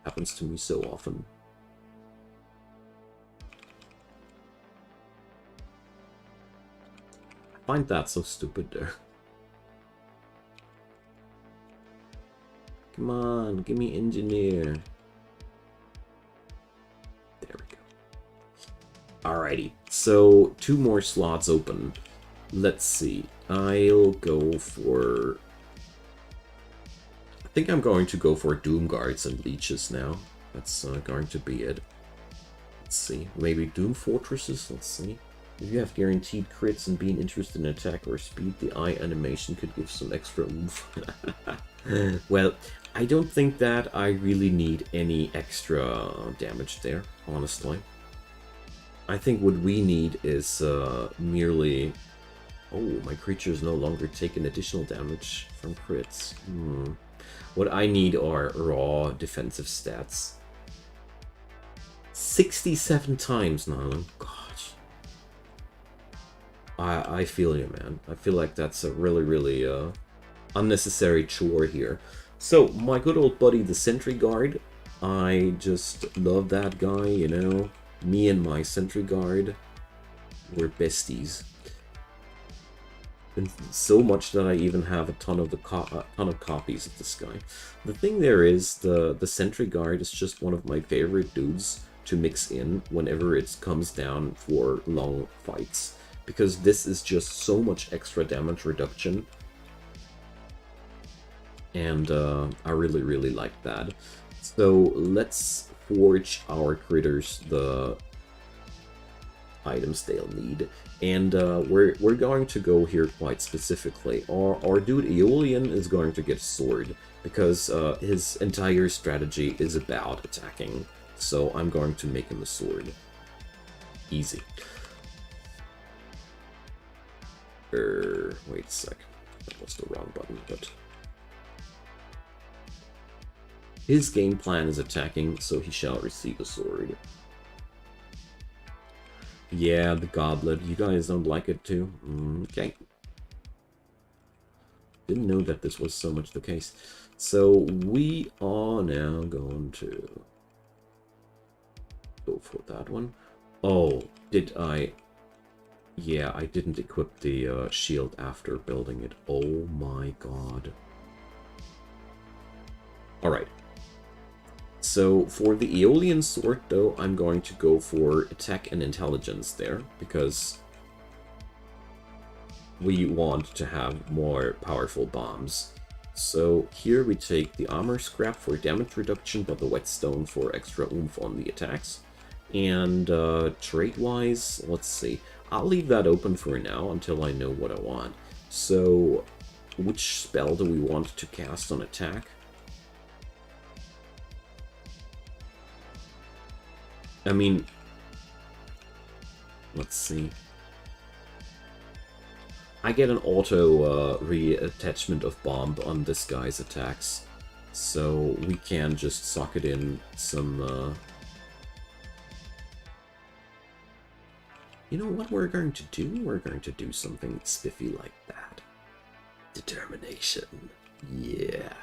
Happens to me so often. I find that so stupid there. Come on, give me engineer. There we go. Alrighty, so 2 more slots open. Let's see. I'll go for... I think I'm going to go for Doom Guards and Leeches now. That's going to be it. Let's see. Maybe Doom Fortresses? Let's see. If you have guaranteed crits and being interested in attack or speed, the eye animation could give some extra oomph. Well, I don't think that I really need any extra damage there, honestly. I think what we need is merely... Oh, my creatures no longer take an additional damage from crits. What I need are raw defensive stats. 67 times, Nylan. Gosh. I feel you, man. I feel like that's a really, really unnecessary chore here. So, my good old buddy, the Sentry Guard. I just love that guy, you know. Me and my Sentry Guard were besties. And so much that I even have a ton of copies of this guy. The thing there is, the Sentry Guard is just one of my favorite dudes to mix in whenever it comes down for long fights, because this is just so much extra damage reduction, and I really, really like that. So let's forge our critters the items they'll need. And we're going to go here quite specifically. Our dude Aeolian is going to get sword, because his entire strategy is about attacking. So I'm going to make him a sword. Easy. Wait a sec. That was the wrong button, but... His game plan is attacking, so he shall receive a sword. Yeah, the goblet. You guys don't like it too? Okay. Didn't know that this was so much the case. So we are now going to go for that one. Oh, did I... Yeah, I didn't equip the shield after building it. Oh my god. Alright. So for the Aeolian sword, though, I'm going to go for attack and intelligence there, because we want to have more powerful bombs. So here we take the armor scrap for damage reduction, but the whetstone for extra oomph on the attacks. And trait-wise, let's see. I'll leave that open for now until I know what I want. So which spell do we want to cast on attack? I mean, let's see. I get an auto reattachment of bomb on this guy's attacks, so we can just socket in some... You know what we're going to do? We're going to do something spiffy like that. Determination. Yeah.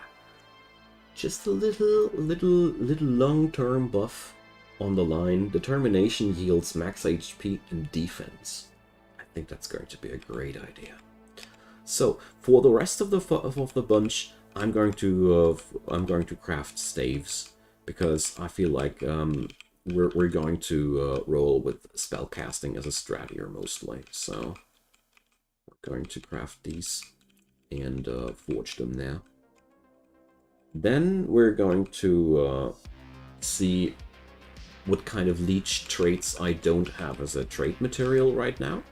Just a little long-term buff on the line. Determination yields max HP and defense. I think that's going to be a great idea. So for the rest of the bunch, I'm going to craft staves, because I feel like we're going to roll with spellcasting as a strat here mostly. So we're going to craft these and forge them now. Then we're going to see what kind of leech traits I don't have as a trait material right now.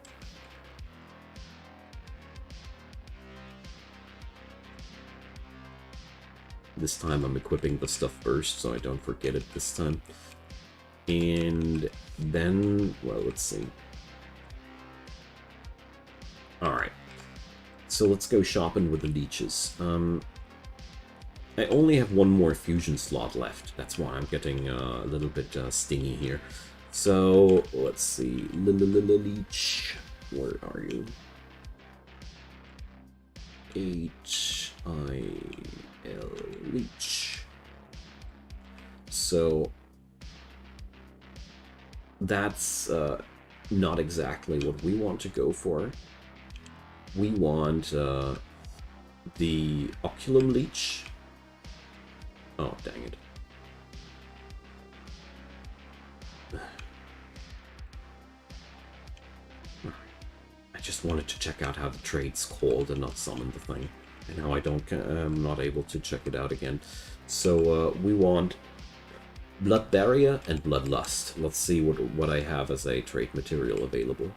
This time I'm equipping the stuff first, so I don't forget it this time. And then, well, let's see. Alright. So let's go shopping with the leeches. I only have one more fusion slot left. That's why I'm getting a little bit stingy here. So, let's see. Leech. Where are you? H-I-L Leech. So, that's not exactly what we want to go for. We want the Oculum Leech. Oh, dang it. I just wanted to check out how the trade's called and not summon the thing. And now I'm not able to check it out again. So we want Blood Barrier and Bloodlust. Let's see what I have as a trade material available.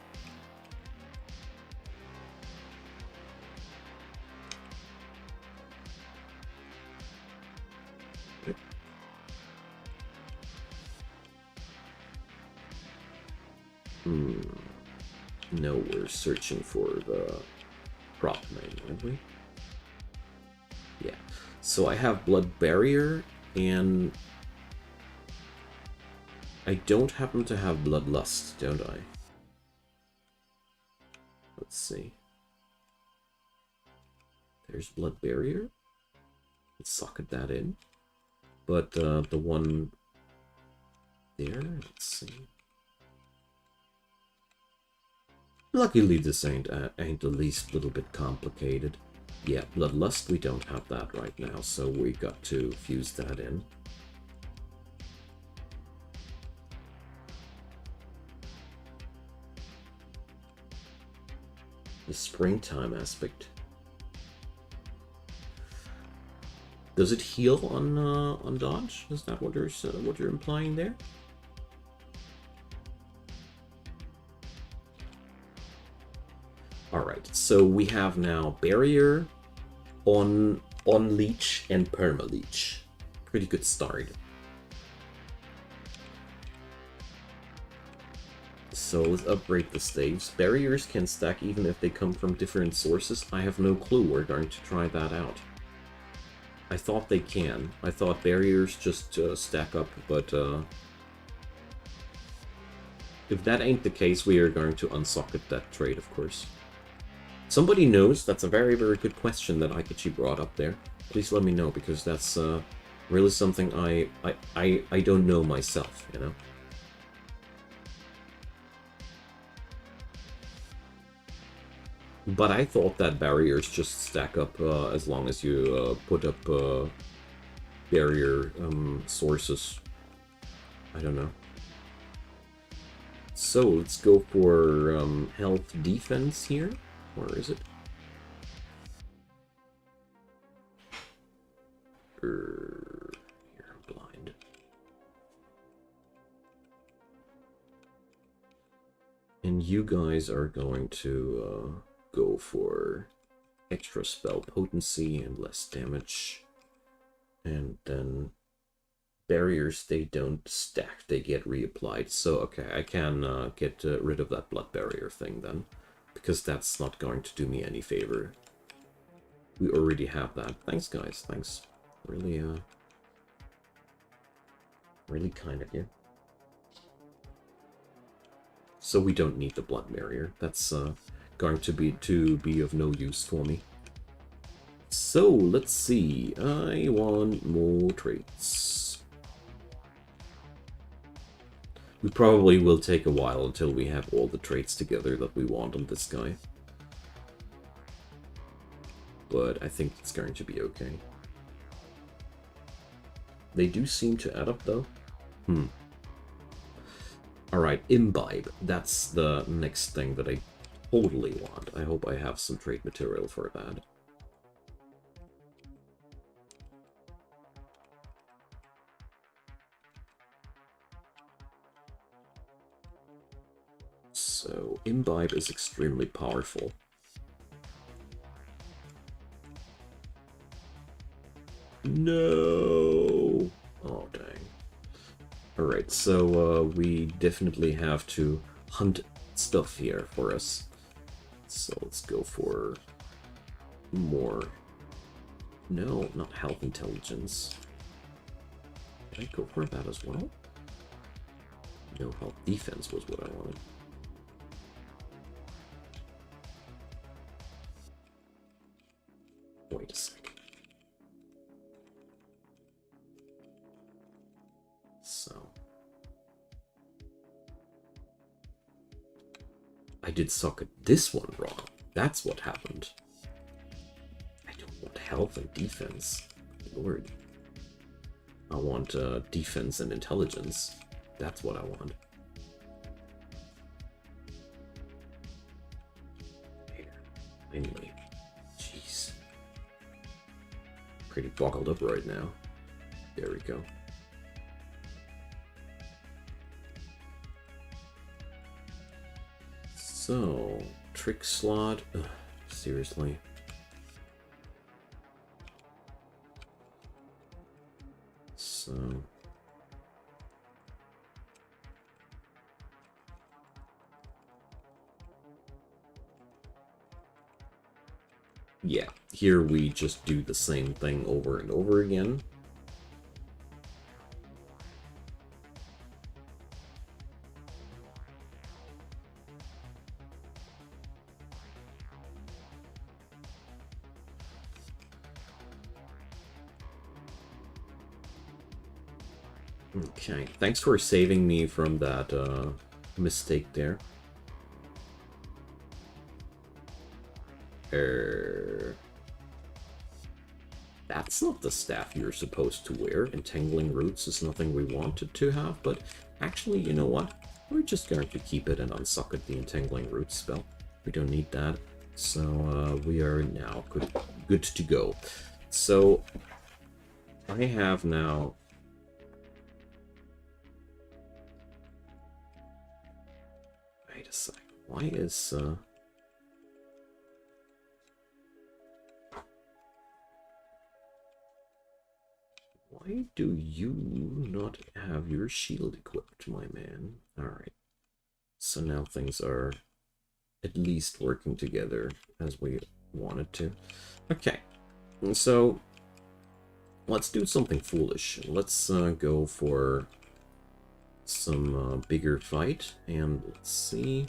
No, we're searching for the prop name, aren't we? Yeah. So I have Blood Barrier, and I don't happen to have Bloodlust, don't I? Let's see. There's Blood Barrier. Let's socket that in. But the one there, let's see. Luckily, this ain't the least little bit complicated. Yeah, Bloodlust, we don't have that right now, so we got to fuse that in. The springtime aspect. Does it heal on dodge? Is that what you're implying there? Alright, so we have now Barrier, on Leech, and Perma Leech. Pretty good start. So let's upgrade the staves. Barriers can stack even if they come from different sources. I have no clue. We're going to try that out. I thought they can. I thought barriers just stack up, but if that ain't the case, we are going to unsocket that trade, of course. Somebody knows? That's a very, very good question that Aikachi brought up there. Please let me know, because that's really something I don't know myself, you know? But I thought that barriers just stack up as long as you put up barrier sources. I don't know. So let's go for health defense here. Where is it? Here, I'm blind. And you guys are going to go for extra spell potency and less damage. And then barriers, they don't stack, they get reapplied. So, okay, I can get rid of that blood barrier thing then, because that's not going to do me any favor. We already have that. Thanks, guys. Thanks. Really, really kind of you. So we don't need the blood barrier. That's going to be of no use for me. So let's see. I want more traits. We probably will take a while until we have all the traits together that we want on this guy. But I think it's going to be okay. They do seem to add up though. Alright, Imbibe. That's the next thing that I totally want. I hope I have some trait material for that. So, Imbibe is extremely powerful. No! Oh, dang. Alright, so we definitely have to hunt stuff here for us. So let's go for more. No, not health intelligence. Did I go for that as well? No health defense was what I wanted. Wait a second. So. I did socket this one wrong. That's what happened. I don't want health and defense. Lord. I want defense and intelligence. That's what I want. Anyway, jeez. Pretty boggled up right now. There we go. So, trick slot. Ugh, seriously. So. Yeah, here we just do the same thing over and over again. Okay, thanks for saving me from that mistake there. That's not the staff you're supposed to wear. Entangling Roots is nothing we wanted to have, but actually, you know what? We're just going to keep it and unsocket the Entangling Roots spell. We don't need that. So we are now good to go. So I have now... Wait a second. Why is... Why do you not have your shield equipped, my man? Alright. So now things are at least working together as we wanted to. Okay. So let's do something foolish. Let's go for some bigger fight. And let's see.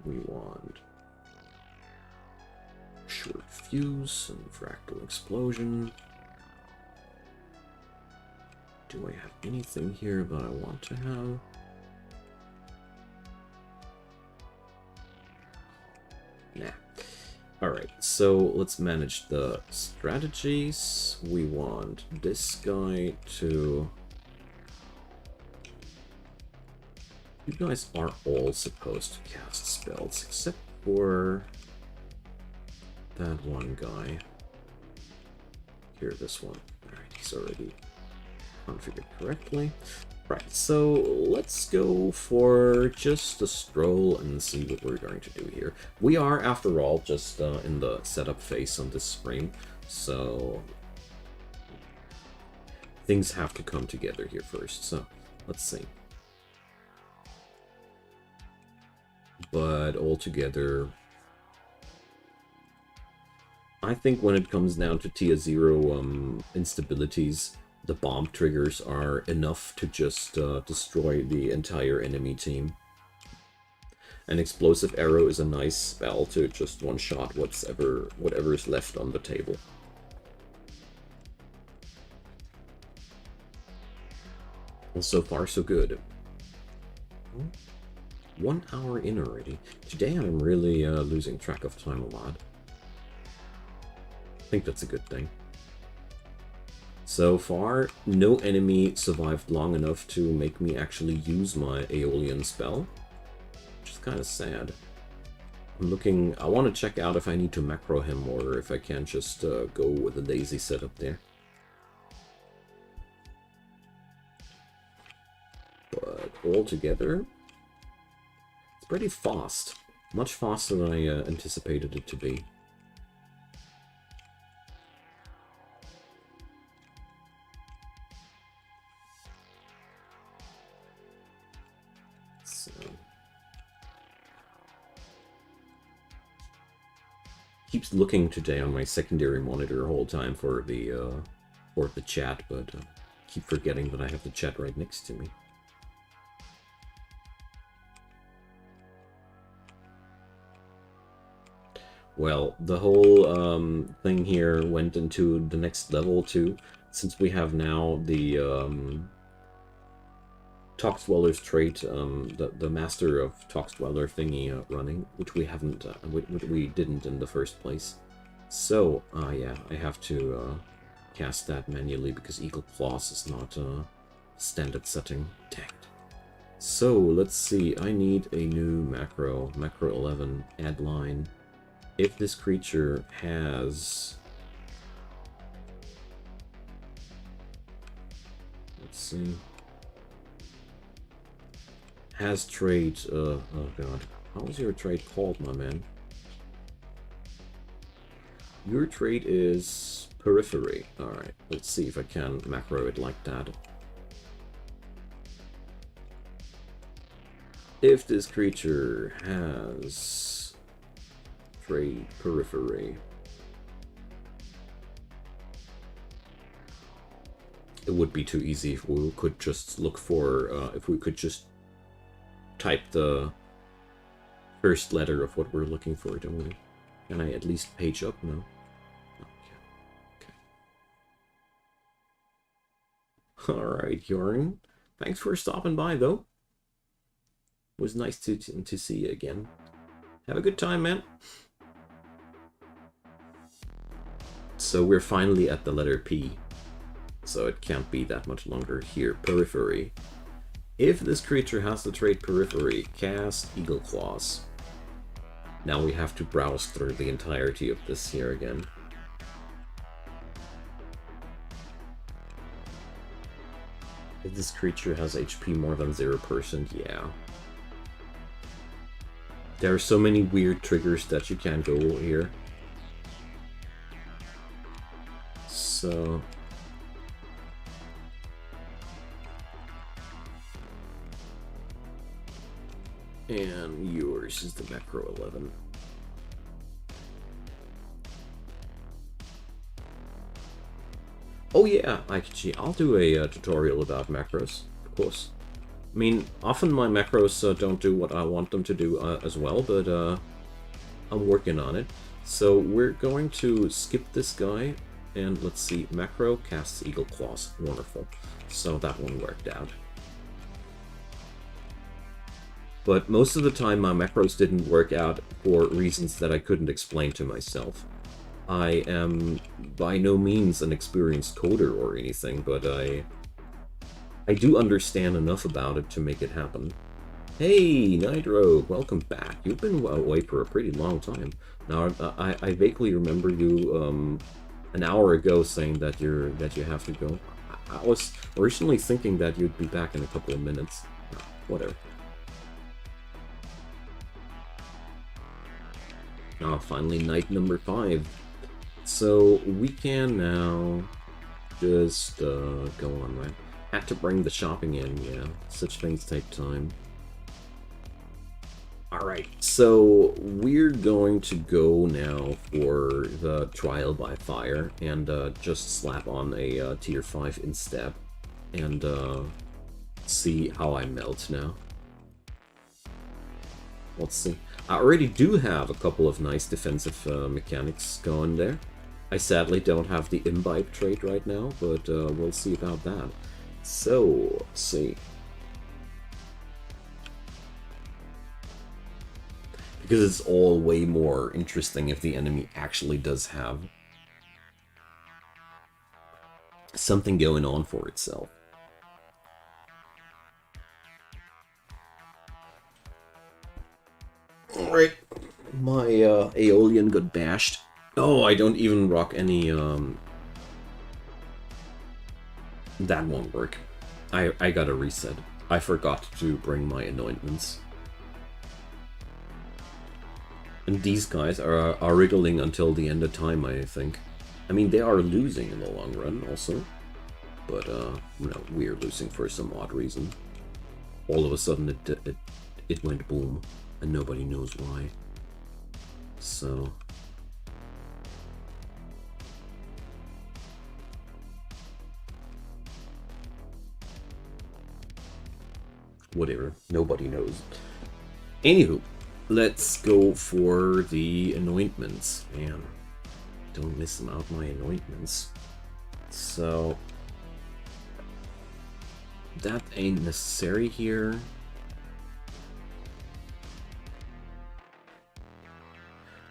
We want... Short Fuse and Fractal Explosion. Do I have anything here that I want to have? Nah. Alright, so let's manage the strategies. We want this guy to... You guys are all supposed to cast spells, except for... that one guy. Here, this one. Alright, he's already configured correctly. Right, so let's go for just a stroll and see what we're going to do here. We are, after all, just in the setup phase on this stream, so things have to come together here first. So let's see. But altogether, I think when it comes down to tier 0 instabilities, the bomb triggers are enough to just destroy the entire enemy team. An explosive arrow is a nice spell to just one-shot whatever is left on the table. And so far, so good. 1 hour in already. Today I'm really losing track of time a lot. I think that's a good thing. So far, no enemy survived long enough to make me actually use my Aeolian spell, which is kind of sad. I'm looking... I want to check out if I need to macro him or if I can just go with a daisy setup there. But altogether, it's pretty fast. Much faster than I anticipated it to be. Keeps looking today on my secondary monitor the whole time for the record the chat, but keep forgetting that I have the chat right next to me. Well, the whole thing here went into the next level too, since we have now the Toxdweller's trait, the Master of Toxdweller thingy running, which we haven't, which we didn't in the first place. So, yeah, I have to cast that manually because Eagle Claws is not a standard setting. Dang it. So, let's see, I need a new macro 11, add line. If this creature has... Let's see... Has trait, oh god, how is your trait called, my man? Your trait is Periphery. Alright, let's see if I can macro it like that. If this creature has trait Periphery, it would be too easy if we could just look for, if we could just type the first letter of what we're looking for, don't we? Can I at least page up? No. Okay. Alright, Jorn. Thanks for stopping by, though. It was nice to see you again. Have a good time, man. So we're finally at the letter P. So it can't be that much longer here. Periphery. If this creature has the trait Periphery, cast Eagle Claws. Now we have to browse through the entirety of this here again. If this creature has HP more than 0%, yeah. There are so many weird triggers that you can't go here. So... And yours is the Macro 11. Oh yeah, I'll do a tutorial about macros, of course. I mean, often my macros don't do what I want them to do as well, but I'm working on it. So we're going to skip this guy, and let's see, macro casts Eagle Claws. Wonderful. So that one worked out. But most of the time my macros didn't work out for reasons that I couldn't explain to myself. I am by no means an experienced coder or anything, but I do understand enough about it to make it happen. Hey, Nitro, welcome back. You've been away for a pretty long time. Now, I vaguely remember you an hour ago saying that you have to go. I was originally thinking that you'd be back in a couple of minutes. Whatever. Oh, finally night number 5. So we can now just go on, right? Had to bring the shopping in, yeah. Such things take time. Alright, so we're going to go now for the Trial by Fire and just slap on a tier 5 instead and see how I melt now. Let's see. I already do have a couple of nice defensive mechanics going there. I sadly don't have the Imbibe trait right now, but we'll see about that. So, let's see. Because it's all way more interesting if the enemy actually does have something going on for itself. Alright, my Aeolian got bashed. Oh, I don't even rock any, that won't work. I gotta reset. I forgot to bring my anointments. And these guys are wriggling until the end of time, I think. I mean, they are losing in the long run, also. But, you know, we're losing for some odd reason. All of a sudden, it went boom. And nobody knows why. So... whatever. Nobody knows. Anywho, let's go for the anointments. Man, don't miss them out, my anointments. So, that ain't necessary here.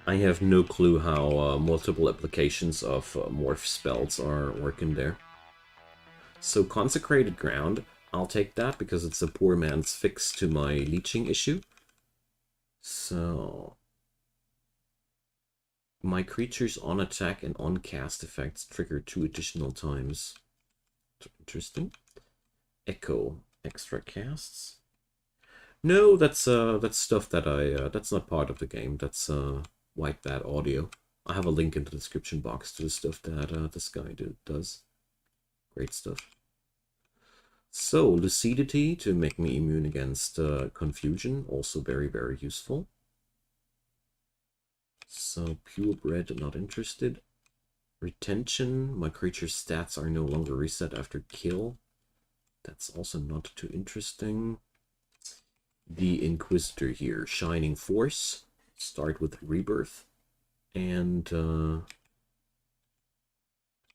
I have no clue how multiple applications of morph spells are working there. So Consecrated Ground, I'll take that because it's a poor man's fix to my leeching issue. So my creatures on attack and on cast effects trigger 2 additional times. Interesting. Echo, extra casts. No, that's stuff that that's not part of the game. That's White Bat Audio. I have a link in the description box to the stuff that this guy does. Great stuff. So, Lucidity to make me immune against confusion, also very, very useful. So, Purebred, not interested. Retention, my creature's stats are no longer reset after kill. That's also not too interesting. The Inquisitor here, Shining Force. Start with Rebirth. And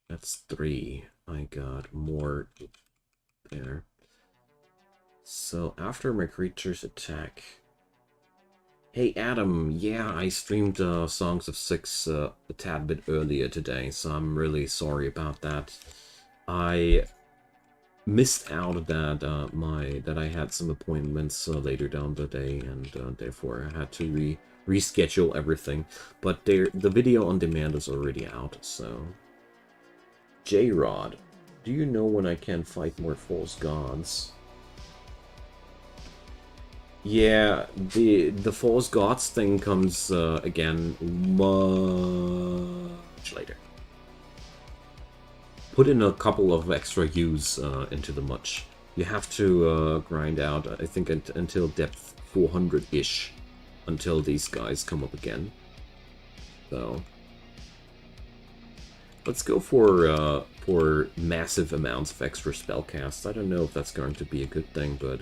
that's 3. I got more there. So after my creatures attack... Hey Adam, yeah, I streamed Songs of Six a tad bit earlier today, so I'm really sorry about that. I missed out that I had some appointments later down the day, and therefore I had to reschedule everything. But the video on demand is already out, so... J-Rod, do you know when I can fight more false gods? Yeah, the false gods thing comes again much later. Put in a couple of extra U's into the much. You have to grind out, I think, until depth 400-ish, until these guys come up again. So let's go for massive amounts of extra spellcasts. I don't know if that's going to be a good thing, but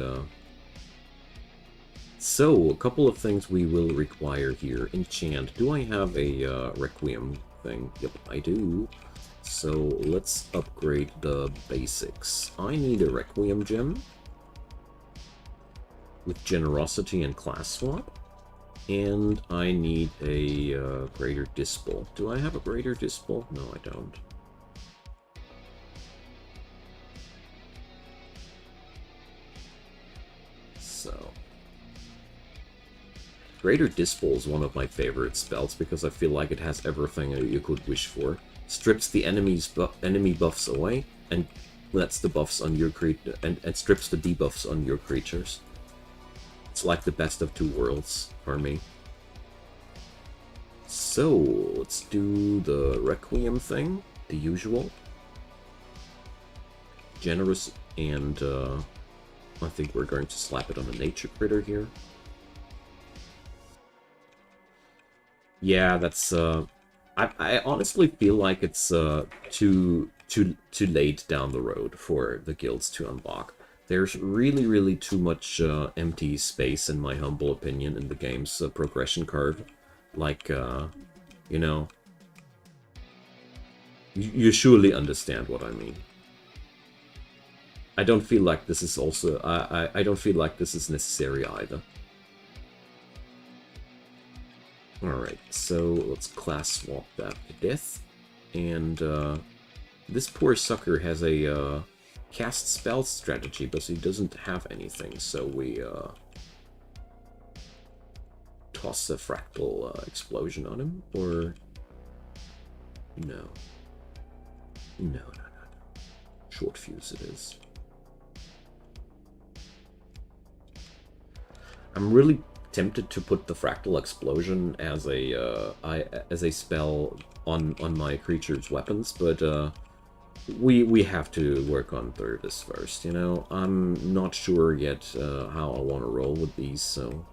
so a couple of things we will require here. Enchant. Do I have a Requiem thing? Yep, I do. So let's upgrade the basics. I need a Requiem gem with Generosity and Class Swap. And I need a Greater Dispel. Do I have a Greater Dispel? No, I don't. So... Greater Dispel is one of my favorite spells because I feel like it has everything you could wish for. Strips the enemy buffs away and lets the buffs on your and strips the debuffs on your creatures. It's like the best of two worlds for me. So let's do the Requiem thing, the usual. Generous, and I think we're going to slap it on a nature critter here. Yeah, that's I honestly feel like it's too late down the road for the guilds to unlock. There's really too much empty space, in my humble opinion, in the game's progression curve. Like, you know, you surely understand what I mean. I don't feel like this is also I don't feel like this is necessary either. Alright, so let's class swap that to death. And this poor sucker has a cast spell strategy, but he doesn't have anything, so we toss a fractal explosion on him, or no. No. Short fuse it is. I'm really tempted to put the fractal explosion as a spell on my creature's weapons, but we have to work on this first. You know, I'm not sure yet how I want to roll with these, so.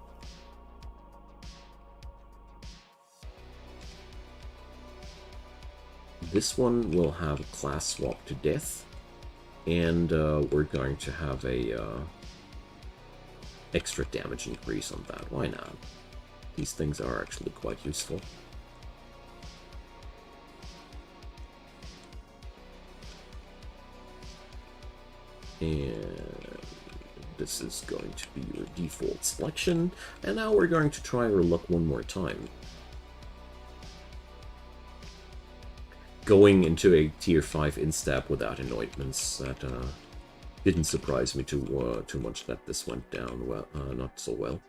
This one will have a class swap to death, and we're going to have a extra damage increase on that. Why not? These things are actually quite useful. And this is going to be your default selection. And now we're going to try our luck one more time. Going into a tier 5 instab without anointments, that didn't surprise me too much that this went down well, not so well.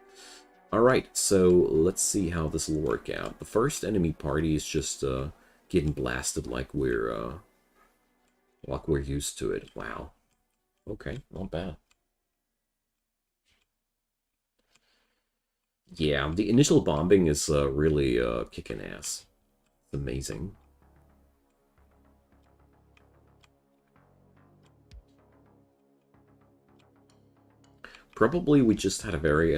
Alright, so let's see how this will work out. The first enemy party is just getting blasted like we're used to it. Wow. Okay, not bad. Yeah, the initial bombing is really kicking ass. It's amazing. Probably we just had a very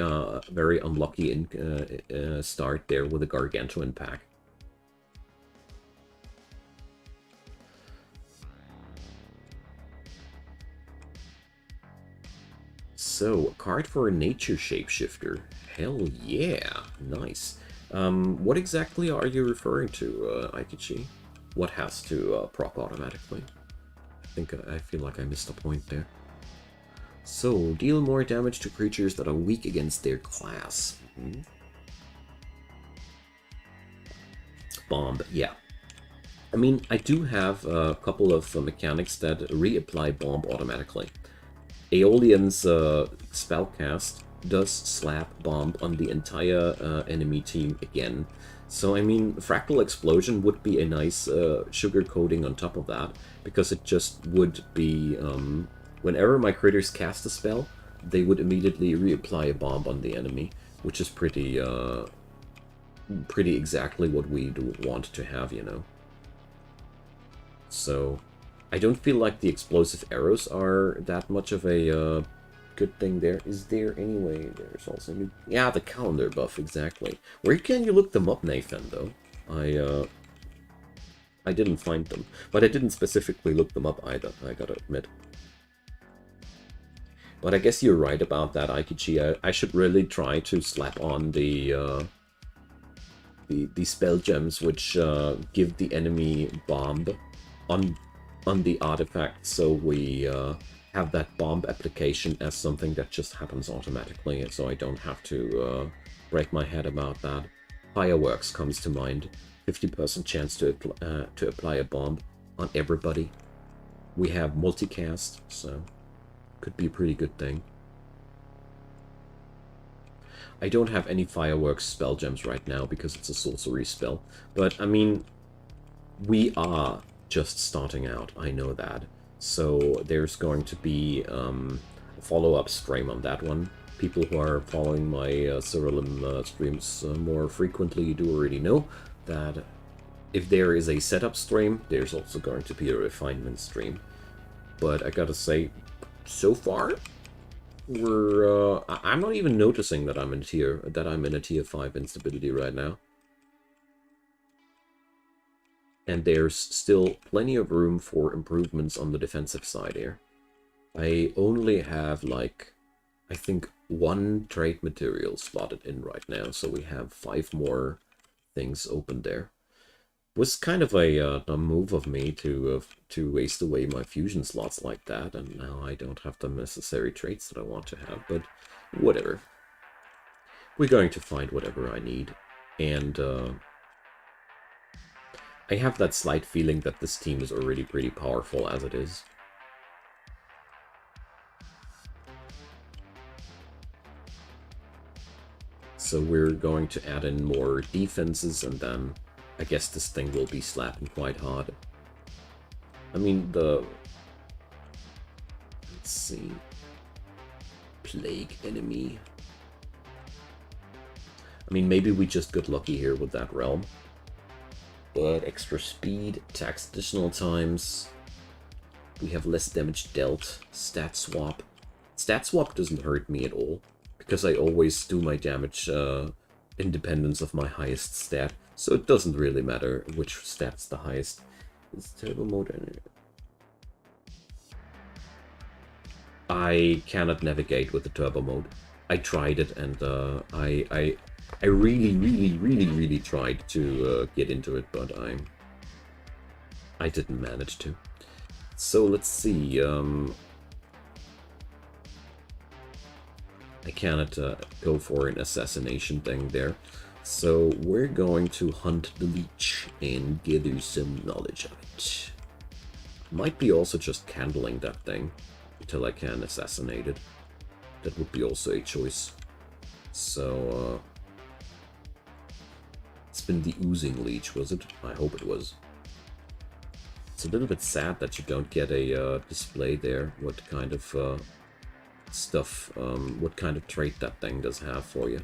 unlucky start there with a Gargantuan pack. So, a card for a nature shapeshifter. Hell yeah, nice. What exactly are you referring to, Aikichi? What has to proc automatically? I feel like I missed a point there. So, deal more damage to creatures that are weak against their class. Bomb, yeah. I mean, I do have a couple of mechanics that reapply bomb automatically. Aeolian's spellcast does slap bomb on the entire enemy team again. So, I mean, Fractal Explosion would be a nice sugar coating on top of that, because it just would be... whenever my critters cast a spell, they would immediately reapply a bomb on the enemy, which is pretty exactly what we want to have, you know. So, I don't feel like the explosive arrows are that much of a good thing there. Is there anyway? There's also new... Yeah, the calendar buff, exactly. Where can you look them up, Nathan, though? I didn't find them, but I didn't specifically look them up either, I gotta admit. But I guess you're right about that, Aikichi. I should really try to slap on the spell gems, which give the enemy bomb on the artifact, so we have that bomb application as something that just happens automatically, so I don't have to break my head about that. Fireworks comes to mind. 50% chance to apply a bomb on everybody. We have multicast, so could be a pretty good thing. I don't have any fireworks spell gems right now because it's a sorcery spell, but I mean, we are just starting out, I know that. So there's going to be a follow-up stream on that one. People who are following my Siralim streams more frequently do already know that if there is a setup stream, there's also going to be a refinement stream. But I gotta say, so far, I'm not even noticing that I'm in a tier 5 instability right now. And there's still plenty of room for improvements on the defensive side here. I only have, like, I think 1 trade material slotted in right now, so we have 5 more things open there. It was kind of a move of me to waste away my fusion slots like that, and now I don't have the necessary traits that I want to have, but whatever. We're going to find whatever I need, and I have that slight feeling that this team is already pretty powerful as it is. So we're going to add in more defenses, and then I guess this thing will be slapping quite hard. I mean, let's see... Plague enemy. I mean, maybe we just got lucky here with that realm. But extra speed, attacks additional times. We have less damage dealt. Stat swap. Stat swap doesn't hurt me at all, because I always do my damage independence of my highest stat. So it doesn't really matter which stat's the highest. Is turbo mode? I cannot navigate with the turbo mode. I tried it, and I really tried to get into it, but I didn't manage to. So let's see. I cannot go for an assassination thing there. So we're going to hunt the leech and gather some knowledge of it. Might be also just candling that thing until I can assassinate it. That would be also a choice. So, it's been the oozing leech, was it? I hope it was. It's a little bit sad that you don't get a display there, what kind of stuff, what kind of trait that thing does have for you.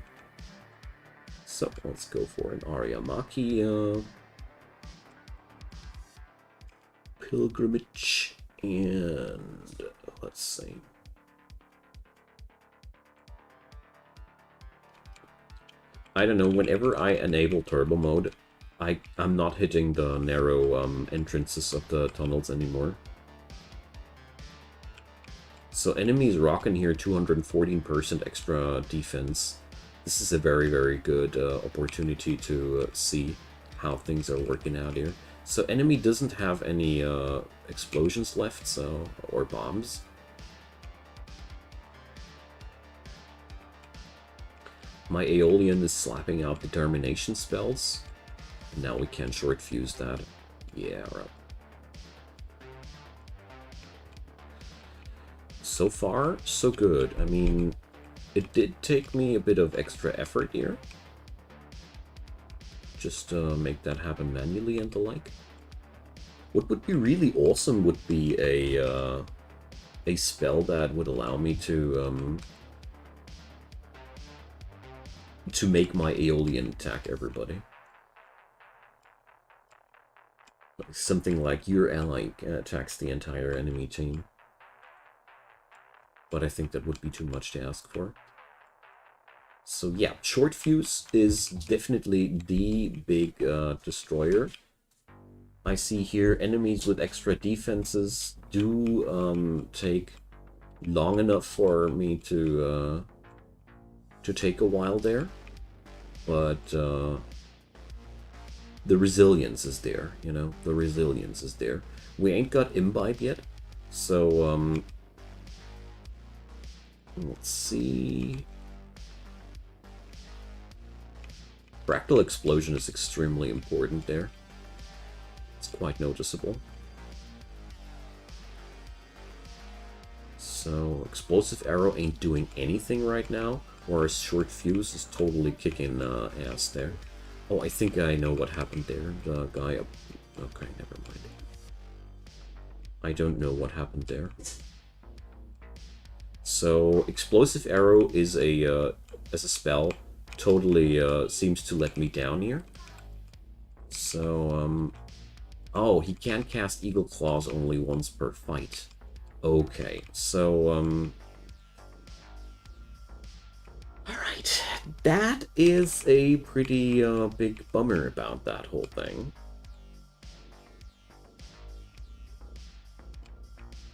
So, let's go for an Ariamaki pilgrimage, and let's see. I don't know, whenever I enable turbo mode, I'm not hitting the narrow entrances of the tunnels anymore. So enemies rocking here 214% extra defense. This is a very, very good opportunity to see how things are working out here. So enemy doesn't have any explosions left, so or bombs. My Aeolian is slapping out determination spells. Now we can short fuse that. Yeah, right. So far, so good. I mean, it did take me a bit of extra effort here. Just to make that happen manually and the like. What would be really awesome would be a spell that would allow me to make my Aeolian attack everybody. Something like your ally attacks the entire enemy team. But I think that would be too much to ask for. So yeah, short fuse is definitely the big destroyer. I see here enemies with extra defenses do take long enough for me to take a while there, but the resilience is there, you know, the resilience is there. We ain't got imbibe yet, so let's see. Fractal explosion is extremely important there. It's quite noticeable. So explosive arrow ain't doing anything right now, whereas short fuse is totally kicking ass there. Oh, I think I know what happened there. The guy up... Okay, never mind. I don't know what happened there. So explosive arrow is as a spell totally seems to let me down here. So oh, he can cast Eagle Claws only once per fight. Okay, so alright, that is a pretty big bummer about that whole thing.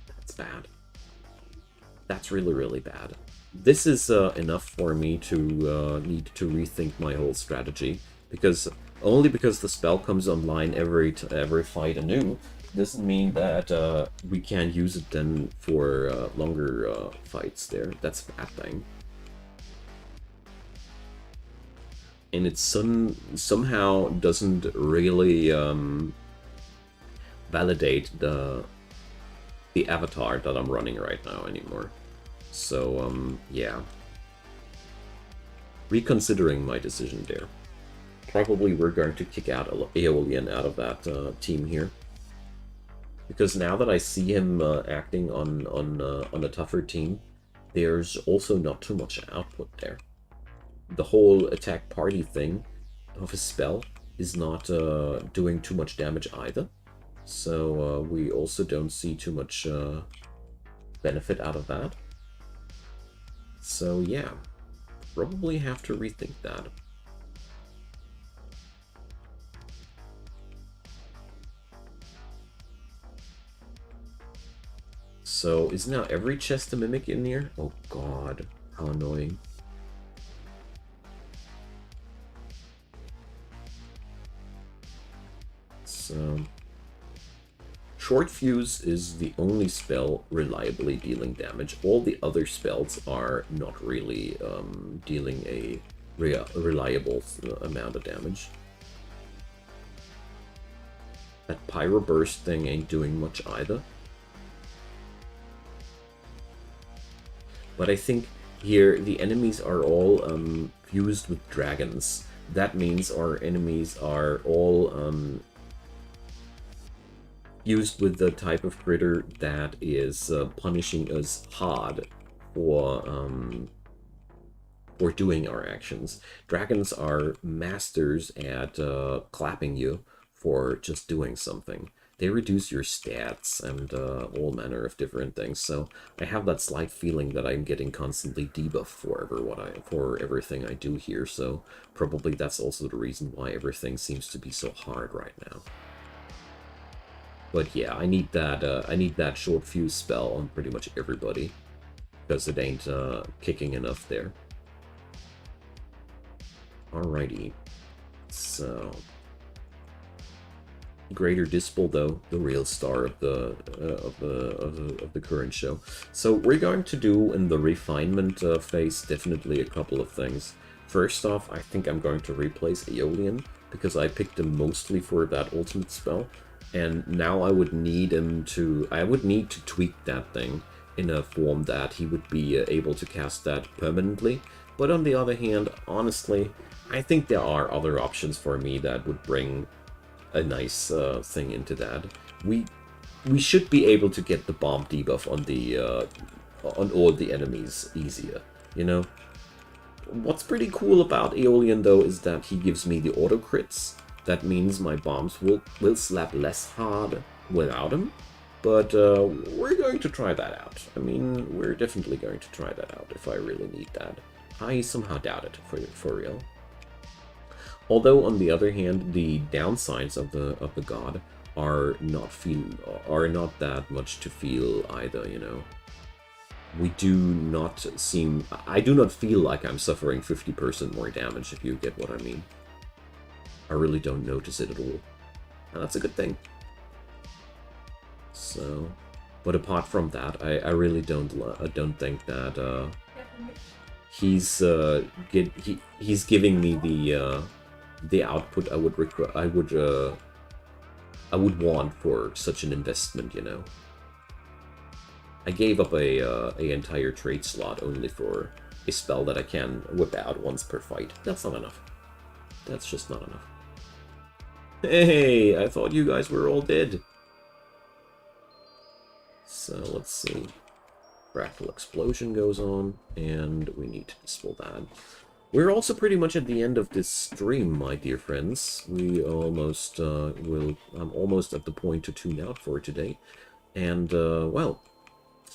That's bad. That's really, really bad. This is enough for me to need to rethink my whole strategy, because only because the spell comes online every fight anew doesn't mean that we can use it then for longer fights there. That's a bad thing. And it somehow doesn't really validate the avatar that I'm running right now anymore. So, yeah. Reconsidering my decision there. Probably we're going to kick out Aeolian out of that team here. Because now that I see him acting on a tougher team, there's also not too much output there. The whole attack party thing of his spell is not doing too much damage either. So we also don't see too much benefit out of that. So yeah, probably have to rethink that. So is now every chest a mimic in here? Oh god, how annoying. So Short Fuse is the only spell reliably dealing damage. All the other spells are not really dealing a reliable amount of damage. That Pyro Burst thing ain't doing much either. But I think here the enemies are all fused with dragons. That means our enemies are all fused with the type of critter that is punishing us hard for doing our actions. Dragons are masters at clapping you for just doing something. They reduce your stats and all manner of different things. So I have that slight feeling that I'm getting constantly debuffed for everything I do here. So probably that's also the reason why everything seems to be so hard right now. But yeah, I need that short fuse spell on pretty much everybody because it ain't kicking enough there. Alrighty, so. Greater Dispel, though, the real star of the current show. So we're going to do in the refinement phase definitely a couple of things. First off, I think I'm going to replace Aeolian because I picked him mostly for that ultimate spell, and now I would need to tweak that thing in a form that he would be able to cast that permanently. But on the other hand, honestly, I think there are other options for me that would bring a nice thing into that. We should be able to get the bomb debuff on all the enemies easier, you know? What's pretty cool about Aeolian, though, is that he gives me the auto crits. That means my bombs will slap less hard without him. But we're going to try that out. I mean, we're definitely going to try that out if I really need that. I somehow doubt it, for real. Although, on the other hand, the downsides of the god are not that much to feel either, you know. I do not feel like I'm suffering 50% more damage, if you get what I mean. I really don't notice it at all. And that's a good thing. So, but apart from that, I really don't think that he's giving me the output I would want for such an investment, you know. I gave up a entire trade slot only for a spell that I can whip out once per fight. That's not enough. That's just not enough. Hey, I thought you guys were all dead. So let's see. Fractal Explosion goes on, and we need to dispel that. We're also pretty much at the end of this stream, my dear friends. We almost I'm almost at the point to tune out for today, and well,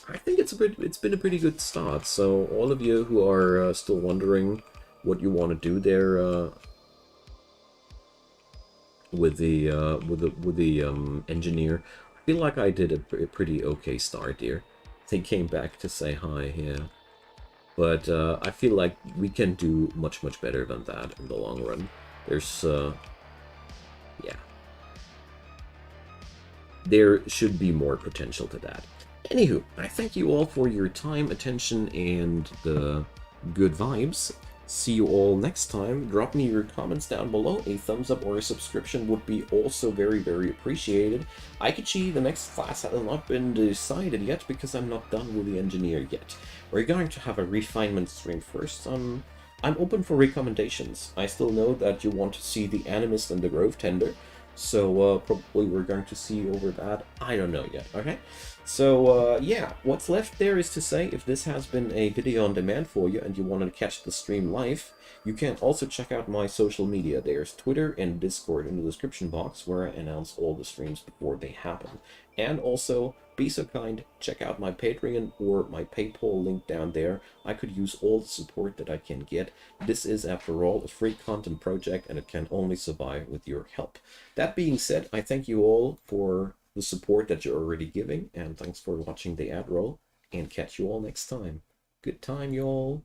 I think it's been a pretty good start. So all of you who are still wondering what you want to do there with the engineer, I feel like I did a pretty okay start here. They came back to say hi here. But I feel like we can do much better than that in the long run. There's, yeah. There should be more potential to that. Anywho, I thank you all for your time, attention, and the good vibes. See you all next time. Drop me your comments down below. A thumbs up or a subscription would be also very appreciated. Aikachi, the next class, has not been decided yet because I'm not done with the engineer yet. We're going to have a refinement stream first. I'm open for recommendations. I still know that you want to see the Animist and the Grove Tender, so probably we're going to see over that. I don't know yet, okay? So, yeah, what's left there is to say, if this has been a video on demand for you and you want to catch the stream live, you can also check out my social media. There's Twitter and Discord in the description box, where I announce all the streams before they happen. And also, be so kind, check out my Patreon or my PayPal link down there. I could use all the support that I can get. This is, after all, a free content project, and it can only survive with your help. That being said, I thank you all for the support that you're already giving, and thanks for watching the ad roll, and catch you all next time. Good time, y'all.